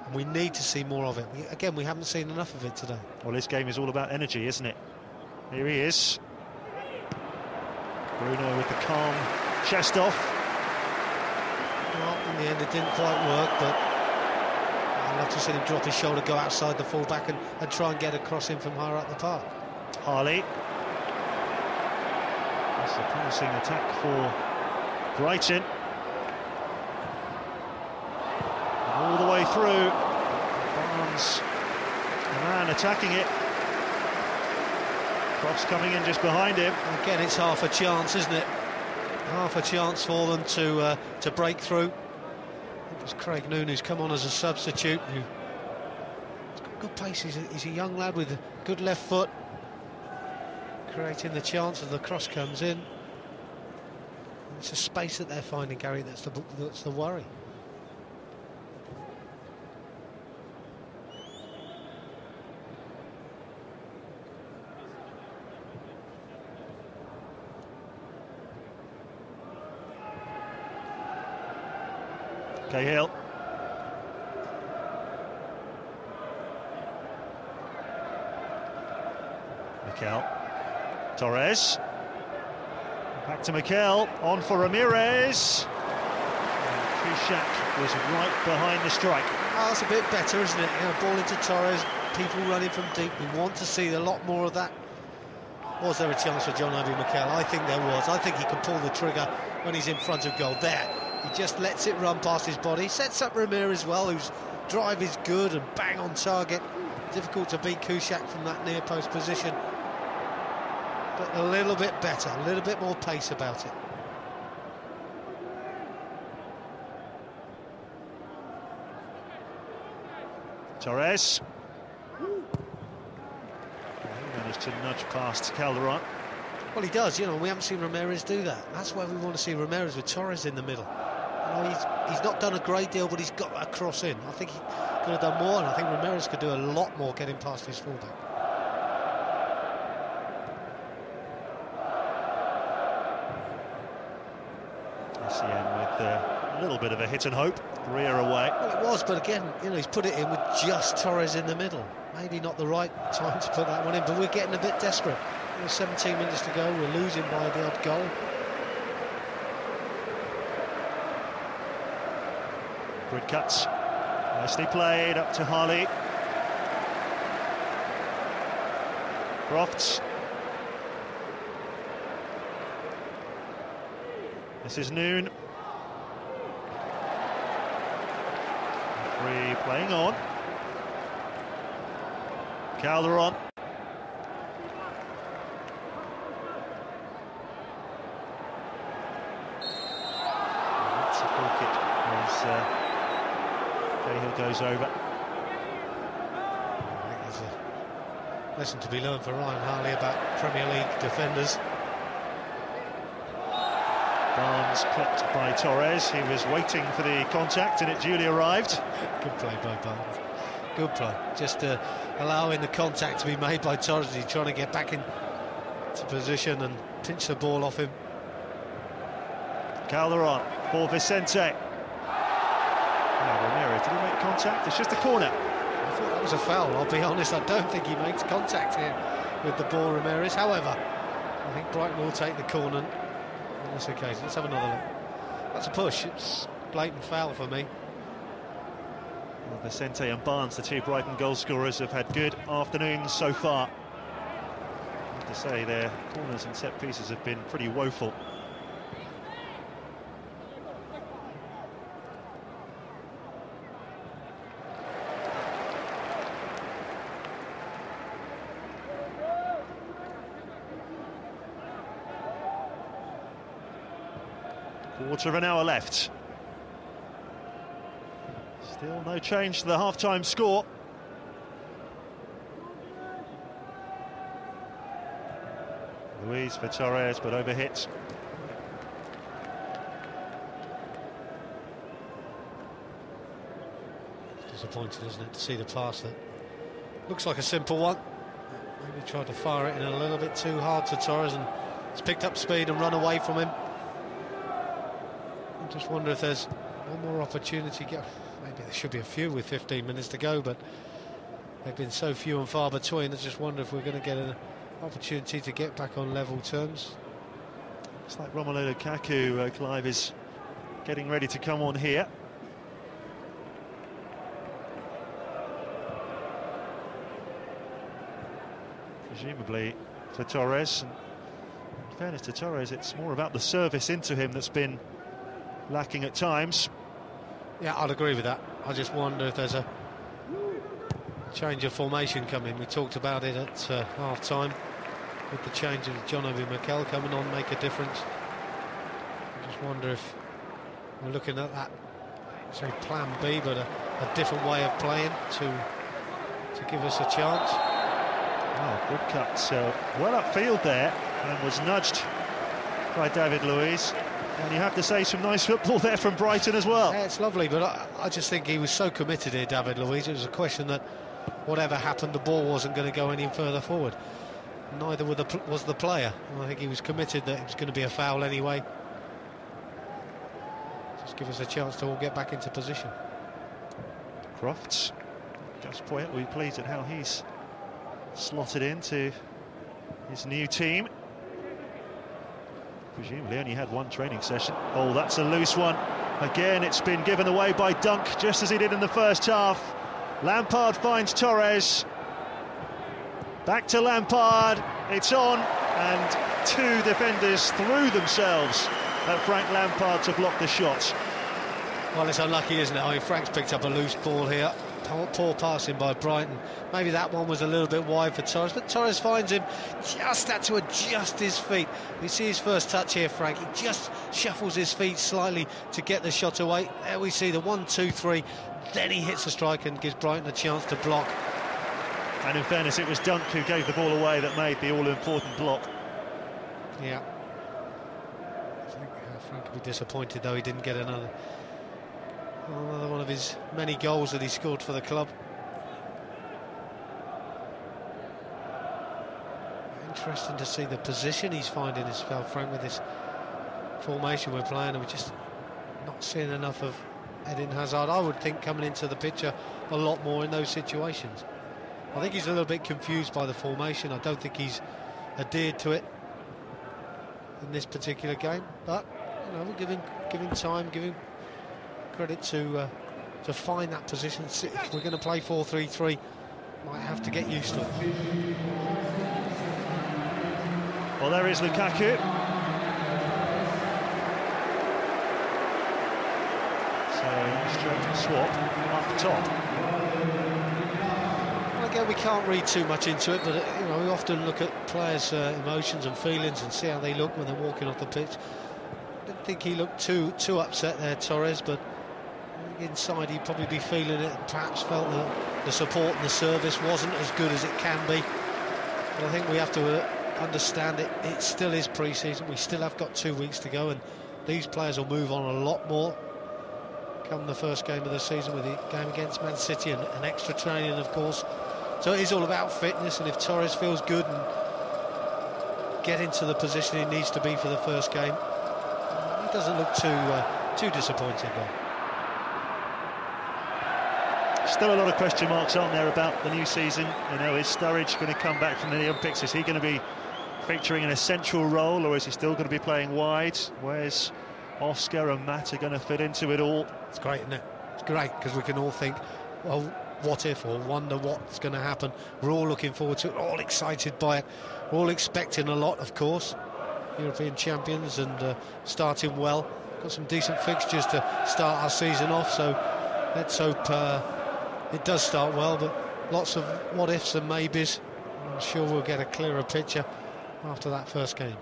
And we need to see more of it. Again, we haven't seen enough of it today. Well, this game is all about energy, isn't it? Here he is. Bruno with the calm chest off. Well, in the end, it didn't quite work, but I'd love to see him drop his shoulder, go outside the full-back and try and get a cross in from higher up the park. Harley. That's a promising attack for Brighton. All the way through. Barnes, the man attacking it. Cross coming in just behind him. Again, it's half a chance, isn't it? Half a chance for them to break through. It was Craig Noon who's come on as a substitute. He's got good pace. He's a young lad with a good left foot, creating the chance as the cross comes in. It's a space that they're finding, Gary. That's the worry. Cahill. Mikel. Torres. Back to Mikel. On for Ramirez. Kuszak was right behind the strike. Oh, that's a bit better, isn't it? You know, ball into Torres, people running from deep. We want to see a lot more of that. Was there a chance for John Obi Mikel? I think there was. I think he can pull the trigger when he's in front of goal. There. He just lets it run past his body. Sets up Ramirez well, whose drive is good and bang on target. Difficult to beat Kuszak from that near post position. But a little bit better, a little bit more pace about it. Torres. He managed to nudge past Calderon. Well, he does, you know, we haven't seen Ramirez do that. That's why we want to see Ramirez with Torres in the middle. You know, he's not done a great deal, but he's got that cross in. I think he could have done more, and I think Ramirez could do a lot more getting past his fullback. SCN with a little bit of a hit and hope. Rear away. Well, it was, but again, you know, he's put it in with just Torres in the middle. Maybe not the right time to put that one in, but we're getting a bit desperate. There's 17 minutes to go, we're losing by the odd goal. Good cuts. Nicely played up to Harley. Crofts. This is Noon. Free playing on. Calderon. That's a full kick as Cahill goes over. I think there's a lesson to be learned for Ryan Harley about Premier League defenders. Barnes clipped by Torres. He was waiting for the contact and it duly arrived. Good play by Barnes. Good play. Just allowing the contact to be made by Torres. He's trying to get back into position and pinch the ball off him. Calderon for Vicente. Ramirez, did he make contact? It's just a corner. I thought that was a foul, I'll be honest. I don't think he makes contact here with the ball, Ramirez. However, I think Brighton will take the corner on this occasion. Let's have another look. That's a push. It's blatant foul for me. Vicente and Barnes, the two Brighton goal scorers, have had good afternoons so far. I have to say their corners and set pieces have been pretty woeful. Quarter of an hour left. Still no change to the half-time score. Luiz for Torres, but overhit. Disappointed, isn't it, to see the pass that looks like a simple one. Maybe tried to fire it in a little bit too hard to Torres, and it's picked up speed and run away from him. I just wonder if there's one more opportunity. Maybe there should be a few with 15 minutes to go, but they've been so few and far between. I just wonder if we're going to get an opportunity to get back on level terms. It's like Romelu Lukaku, Clive, is getting ready to come on here. Presumably for Torres. And in fairness to Torres, it's more about the service into him that's been lacking at times. Yeah, I'd agree with that. I just wonder if there's a change of formation coming. We talked about it at half-time. With the change of John Obi Mikel coming on, make a difference. I just wonder if we're looking at that, say, plan B, but a different way of playing to give us a chance. Oh, good cut. Well upfield there, and was nudged by David Luiz. And you have to say, some nice football there from Brighton as well. Yeah, it's lovely, but I just think he was so committed here, David Luiz. It was a question that whatever happened, the ball wasn't going to go any further forward. Neither was the player. I think he was committed that it was going to be a foul anyway. Just give us a chance to all get back into position. Crofts. Gus Poyet will be pleased at how he's slotted into his new team. Presumably only had one training session. Oh, that's a loose one. Again, it's been given away by Dunk, just as he did in the first half. Lampard finds Torres. Back to Lampard. It's on, and two defenders threw themselves at Frank Lampard to block the shot. Well, it's unlucky, isn't it? I mean, Frank's picked up a loose ball here. Poor passing by Brighton. Maybe that one was a little bit wide for Torres, but Torres finds him, just had to adjust his feet. We see his first touch here, Frank. He just shuffles his feet slightly to get the shot away. There we see the 1-2-3. Then he hits the strike and gives Brighton a chance to block. And in fairness, it was Dunk who gave the ball away that made the all-important block. Yeah. I think Frank would be disappointed, though, he didn't get another one of his many goals that he scored for the club. Interesting to see the position he's finding himself, Frank, with this formation we're playing, and we're just not seeing enough of Eden Hazard. I would think coming into the picture a lot more in those situations. I think he's a little bit confused by the formation. I don't think he's adhered to it in this particular game, but you know, we'll give him time, give him credit to find that position. If we're going to play 4-3-3, might have to get used to it. Well, there is Lukaku. So, straight swap up top. Well, again, we can't read too much into it, but you know, we often look at players' emotions and feelings and see how they look when they're walking off the pitch. I didn't think he looked too upset there, Torres, but inside he'd probably be feeling it, perhaps felt that the support and the service wasn't as good as it can be. But I think we have to understand it still is pre-season. We still have got 2 weeks to go, and these players will move on a lot more come the first game of the season, with the game against Man City and extra training, of course. So it is all about fitness, and if Torres feels good and get into the position he needs to be for the first game, he doesn't look too disappointed there. Still a lot of question marks, aren't there, about the new season? You know, is Sturridge going to come back from the Olympics? Is he going to be featuring in a central role, or is he still going to be playing wide? Where's Oscar and Matt are going to fit into it all? It's great, isn't it? It's great, because we can all think well, what if, or wonder what's going to happen. We're all looking forward to it, all excited by it. We're all expecting a lot, of course. European champions and starting well. Got some decent fixtures to start our season off, so let's hope it does start well, but lots of what-ifs and maybes. I'm sure we'll get a clearer picture after that first game.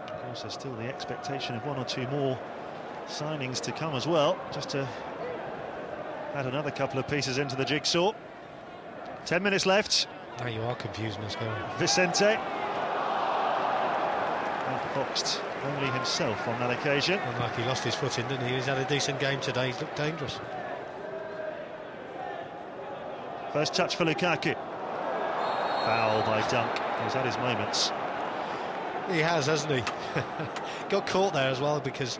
Of course, there's still the expectation of 1 or 2 more signings to come as well, just to add another couple of pieces into the jigsaw. 10 minutes left. Now you are confusing us, Gary. Vicente. Outfoxed only himself on that occasion. Unlike he lost his footing, didn't he? He's had a decent game today. He's looked dangerous. First touch for Lukaku. Foul by Dunk. He's had his moments. He has, hasn't he? Got caught there as well, because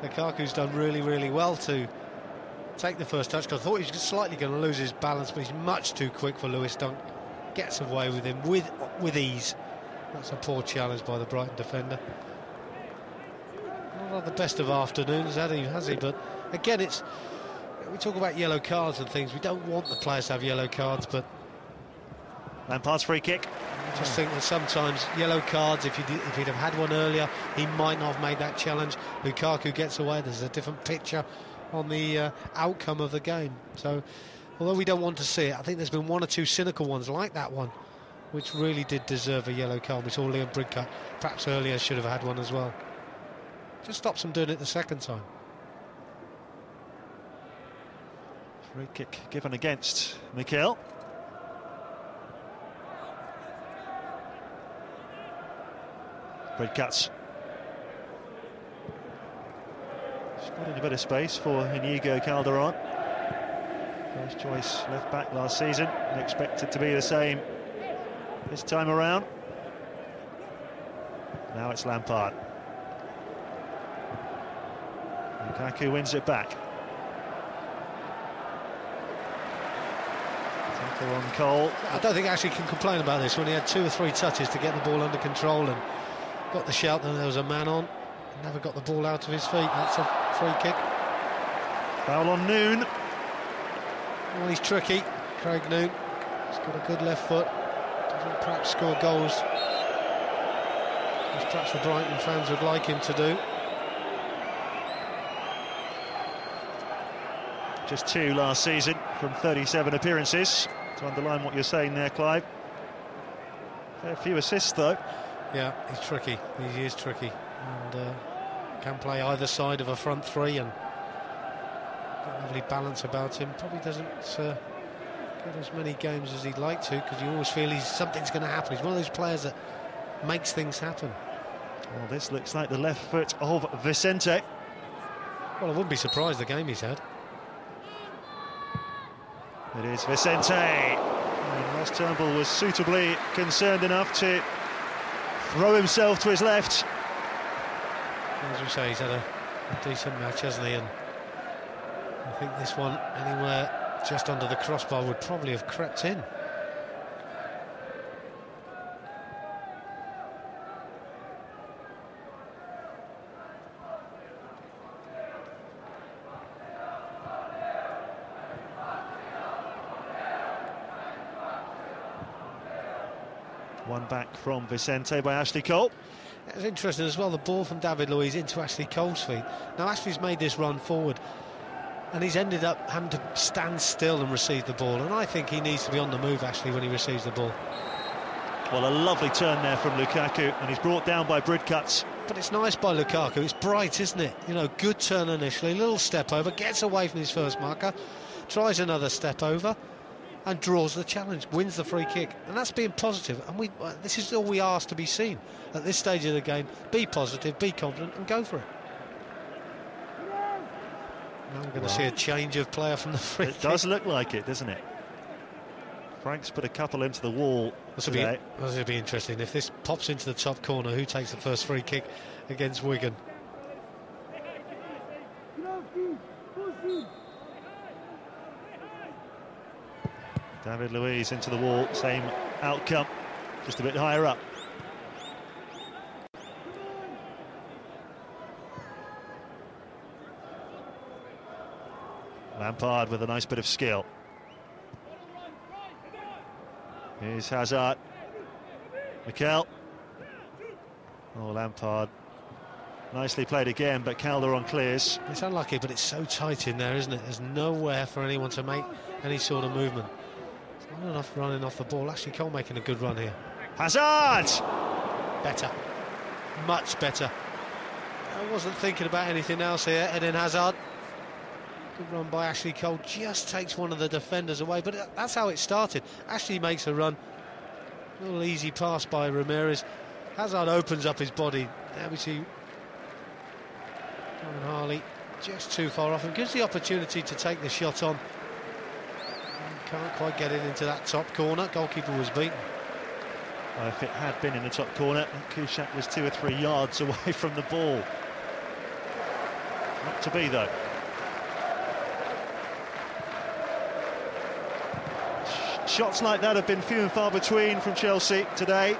Lukaku's done really, really well to take the first touch, because I thought he was slightly going to lose his balance, but he's much too quick for Lewis Dunk. Gets away with him with ease. That's a poor challenge by the Brighton defender. Not had the best of afternoons, has he? But again, we talk about yellow cards and things. We don't want the players to have yellow cards, but Lampard's free kick. I just think that sometimes yellow cards, if he'd have had one earlier, he might not have made that challenge. Lukaku gets away. There's a different picture on the outcome of the game. So, although we don't want to see it, I think there's been 1 or 2 cynical ones like that one, which really did deserve a yellow card. We saw Liam Bridcut, perhaps earlier, should have had one as well. Just stops them doing it the second time. Free kick given against Mikel. Bridcut's spotting a bit of space for Inigo Calderon. First choice left back last season, and expected to be the same this time around. Now it's Lampard. Lukaku wins it back. Tackle on Cole. I don't think Ashley can complain about this, when he had 2 or 3 touches to get the ball under control and got the shout that there was a man on. Never got the ball out of his feet. That's a free kick. Foul on Noon. Well, he's tricky, Craig Noon. He's got a good left foot. Doesn't perhaps score goals as perhaps the Brighton fans would like him to do. Just 2 last season from 37 appearances. To underline what you're saying there, Clive. Fair few assists, though. Yeah, he's tricky. He is tricky. And can play either side of a front three, and got lovely balance about him. Probably doesn't get as many games as he'd like to, because you always feel something's going to happen. He's one of those players that makes things happen. Well, this looks like the left foot of Vicente. Well, I wouldn't be surprised the game he's had. It is Vicente. And Ross Turnbull was suitably concerned enough to throw himself to his left. As we say, he's had a decent match, hasn't he? And I think this one, anywhere just under the crossbar, would probably have crept in. One back from Vicente by Ashley Cole. It's interesting as well, the ball from David Luiz into Ashley Cole's feet. Now Ashley's made this run forward, and he's ended up having to stand still and receive the ball, and I think he needs to be on the move, Ashley, when he receives the ball. Well, a lovely turn there from Lukaku, and he's brought down by Bridcut. But it's nice by Lukaku, it's bright, isn't it? You know, good turn initially, little step over, gets away from his first marker, tries another step over, and draws the challenge, wins the free kick, and that's being positive. And this is all we ask to be seen at this stage of the game. Be positive, be confident, and go for it. Now we're going to see a change of player from the free kick. It does look like it, doesn't it? Frank's put a couple into the wall today. This will be interesting. If this pops into the top corner, who takes the first free kick against Wigan? David Luiz into the wall, same outcome, just a bit higher up. Lampard with a nice bit of skill. Here's Hazard. Mikel. Oh, Lampard. Nicely played again, but Calderon clears. It's unlucky, but it's so tight in there, isn't it? There's nowhere for anyone to make any sort of movement. There's not enough running off the ball. Actually, Cole making a good run here. Hazard! Better. Much better. I wasn't thinking about anything else here. Eden Hazard. Good run by Ashley Cole. Just takes one of the defenders away, but that's how it started. Ashley makes a run. A little easy pass by Ramirez. Hazard opens up his body. There we see Darren Harley just too far off and gives the opportunity to take the shot on. And can't quite get it into that top corner. Goalkeeper was beaten. Well, if it had been in the top corner, Kuszczak was 2 or 3 yards away from the ball. Not to be, though. Shots like that have been few and far between from Chelsea today.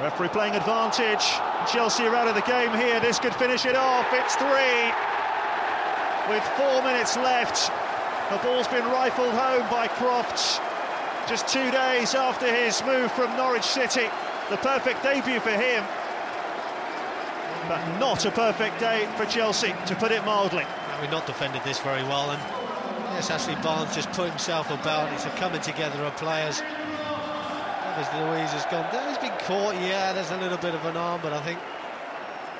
Referee playing advantage. Chelsea are out of the game here. This could finish it off. It's 3 with 4 minutes left. The ball's been rifled home by Crofts just 2 days after his move from Norwich City. The perfect debut for him, but not a perfect day for Chelsea, to put it mildly. We've not defended this very well, and yes, Ashley Barnes just put himself about. It's a coming together of players. Louise has gone down. He's been caught, yeah, there's a little bit of an arm, but I think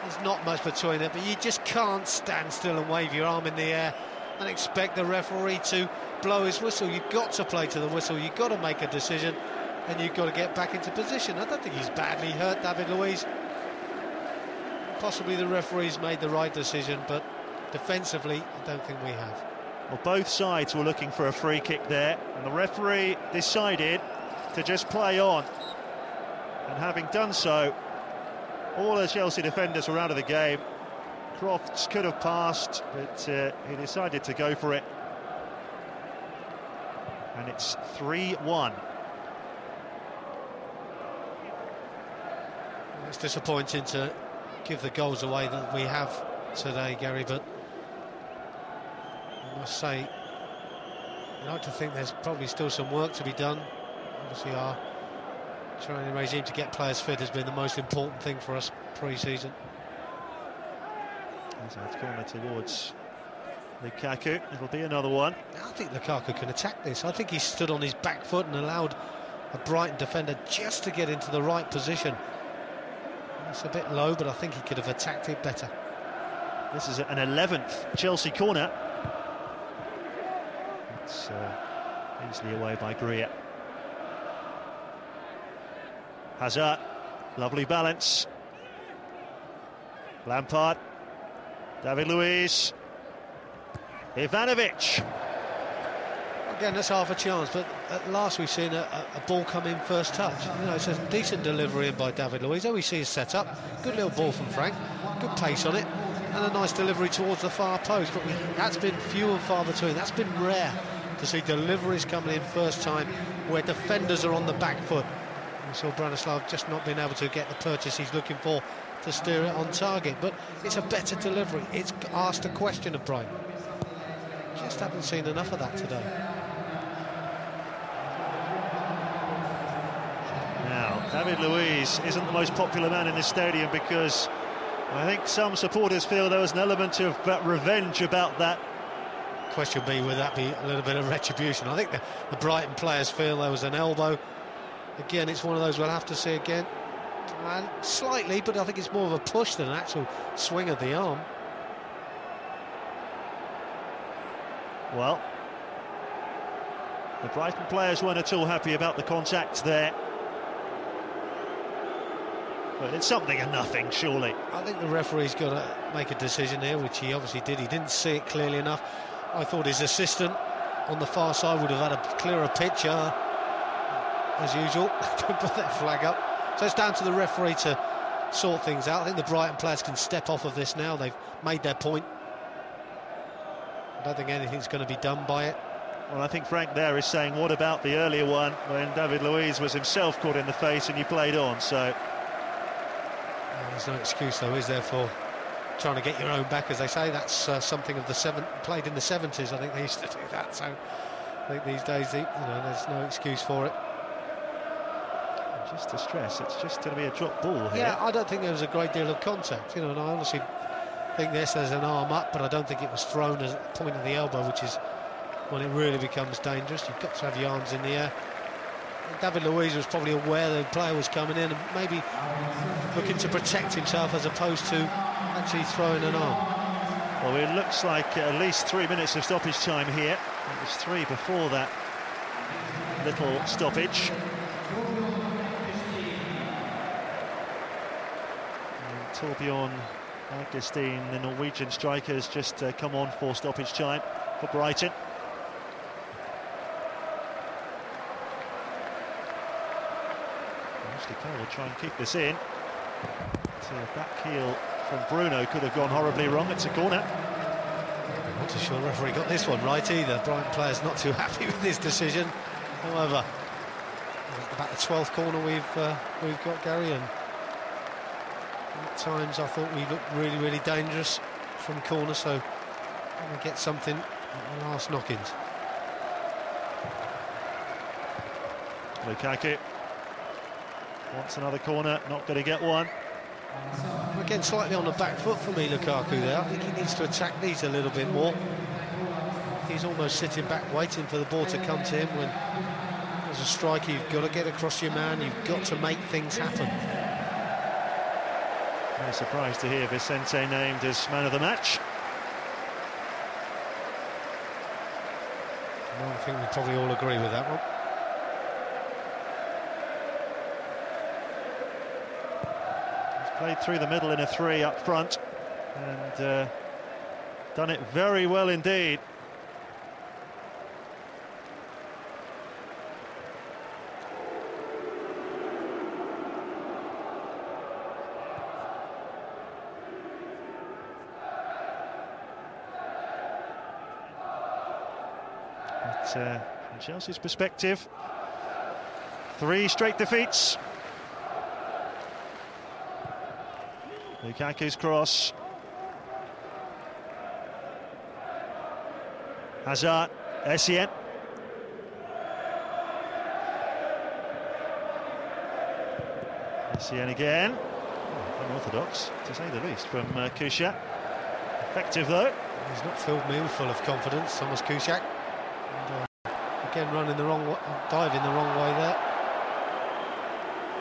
there's not much between it. But you just can't stand still and wave your arm in the air and expect the referee to blow his whistle. You've got to play to the whistle, you've got to make a decision, and you've got to get back into position. I don't think he's badly hurt, David Luiz. Possibly the referee's made the right decision, but defensively, I don't think we have. Well, both sides were looking for a free kick there, and the referee decided to just play on. And having done so, all the Chelsea defenders were out of the game. Crofts could have passed, but he decided to go for it. And it's 3-1. It's disappointing to give the goals away that we have today, Gary, but I must say, I like to think there's probably still some work to be done. Obviously our training regime to get players fit has been the most important thing for us pre-season. Hazard's corner towards Lukaku. It'll be another one. I think Lukaku can attack this. I think he stood on his back foot and allowed a Brighton defender just to get into the right position. It's a bit low, but I think he could have attacked it better. This is an 11th Chelsea corner. It's easily away by Greer. Hazard, lovely balance. Lampard, David Luiz, Ivanovic. Again, that's half a chance, but at last we've seen a ball come in first touch. You know, it's a decent delivery in by David Luiz. All we see is set up. Good little ball from Frank, good pace on it, and a nice delivery towards the far post. But that's been few and far between. That's been rare to see deliveries coming in first time where defenders are on the back foot. We saw Branislav just not being able to get the purchase he's looking for to steer it on target, but it's a better delivery. It's asked a question of Brighton. Just haven't seen enough of that today. Now, David Luiz isn't the most popular man in this stadium because I think some supporters feel there was an element of revenge about that. Question B, would that be a little bit of retribution? I think the Brighton players feel there was an elbow. Again, it's one of those we'll have to see again. And slightly, but I think it's more of a push than an actual swing of the arm. Well, the Brighton players weren't at all happy about the contact there. But it's something and nothing, surely. I think the referee's got to make a decision here, which he obviously did. He didn't see it clearly enough. I thought his assistant on the far side would have had a clearer picture. As usual, put that flag up. So it's down to the referee to sort things out. I think the Brighton players can step off of this now. They've made their point. I don't think anything's going to be done by it. Well, I think Frank there is saying, what about the earlier one when David Luiz was himself caught in the face and you played on, so... There's no excuse, though, is there, for trying to get your own back, as they say. That's something of the played in the 70s. I think they used to do that. So I think these days, there's no excuse for it. Just to stress, it's just going to be a drop ball here. Yeah, I don't think there was a great deal of contact, and I honestly think there's an arm up, but I don't think it was thrown as a point of the elbow, which is when it really becomes dangerous. You've got to have your arms in the air. David Luiz was probably aware the player was coming in and maybe looking to protect himself as opposed to actually throwing an arm. Well, it looks like at least 3 minutes of stoppage time here. It was 3 before that little stoppage. And Torbjorn Augustin, the Norwegian striker, has just come on for stoppage time for Brighton. Ashley Cole will try and keep this in. So a back heel from Bruno could have gone horribly wrong. It's a corner. I'm not too sure the referee got this one right either. Brighton players not too happy with this decision. However, about the 12th corner we've got, Gary, and at times I thought we looked really, really dangerous from corner, so we get something at the last knock-ins. Lukaku wants another corner, not going to get one. Again, slightly on the back foot for me, Lukaku there. I think he needs to attack these a little bit more. He's almost sitting back waiting for the ball to come to him. When there's a striker, you've got to get across your man, you've got to make things happen. Very surprised to hear Vicente named as man of the match. Well, I think we probably all agree with that one. Played through the middle in a 3 up front and done it very well indeed. But from Chelsea's perspective, 3 straight defeats. Lukaku's cross. Hazard, Essien. Essien again. Unorthodox, to say the least, from Kuszczak. Effective, though. He's not filled me with full of confidence, Thomas Kuszczak. And, again, running the wrong way, diving the wrong way there.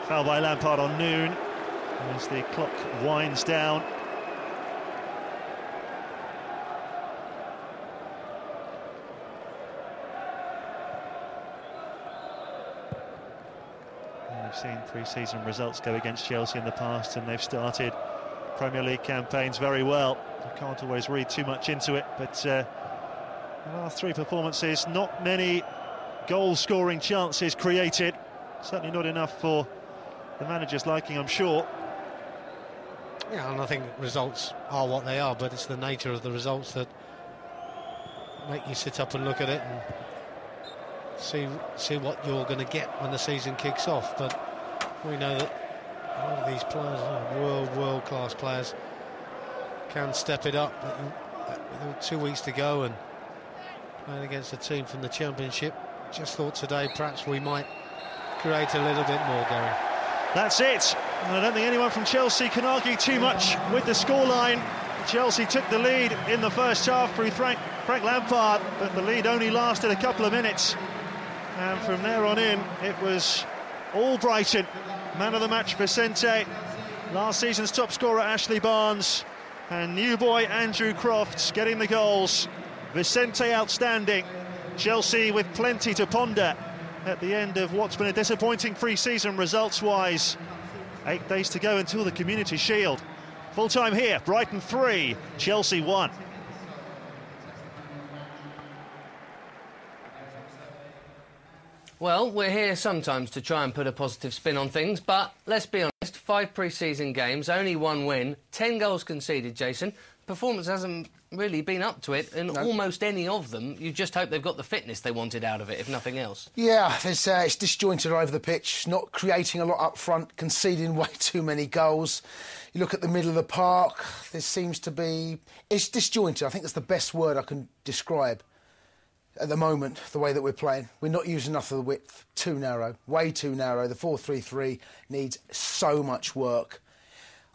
Foul by Lampard on Noon as the clock winds down. We've seen pre-season results go against Chelsea in the past, and they've started Premier League campaigns very well. You can't always read too much into it, but the last 3 performances, not many goal-scoring chances created. Certainly not enough for the manager's liking, I'm sure. Yeah, and I think results are what they are, but it's the nature of the results that make you sit up and look at it and see what you're going to get when the season kicks off. But we know that a lot of these players are world-class players, can step it up. But there were 2 weeks to go and playing against a team from the Championship. Just thought today perhaps we might create a little bit more, Gary. That's it. And I don't think anyone from Chelsea can argue too much with the scoreline. Chelsea took the lead in the first half through Frank Lampard, but the lead only lasted a couple of minutes. And from there on in, it was all Brighton. Man of the match, Vicente. Last season's top scorer, Ashley Barnes. And new boy, Andrew Crofts, getting the goals. Vicente outstanding. Chelsea with plenty to ponder at the end of what's been a disappointing pre-season results-wise. 8 days to go until the Community Shield. Full time here, Brighton 3, Chelsea 1. Well, we're here sometimes to try and put a positive spin on things, but let's be honest, 5 pre-season games, only 1 win, 10 goals conceded, Jason. Performance hasn't really been up to it in almost any of them. You just hope they've got the fitness they wanted out of it, if nothing else. Yeah, it's disjointed over the pitch, not creating a lot up front, conceding way too many goals. You look at the middle of the park, there seems to be... It's disjointed. I think that's the best word I can describe at the moment, the way that we're playing. We're not using enough of the width. Too narrow. Way too narrow. The 4-3-3 needs so much work.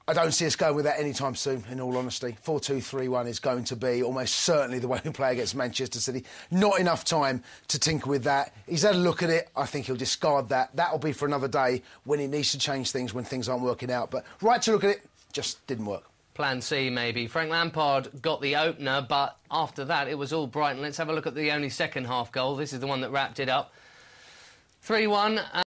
I don't see us going with that anytime soon, in all honesty. 4-2-3-1 is going to be almost certainly the way we play against Manchester City. Not enough time to tinker with that. He's had a look at it. I think he'll discard that. That'll be for another day when he needs to change things, when things aren't working out. But right to look at it, just didn't work. Plan C, maybe. Frank Lampard got the opener, but after that, it was all Brighton. Let's have a look at the only second-half goal. This is the one that wrapped it up. 3-1.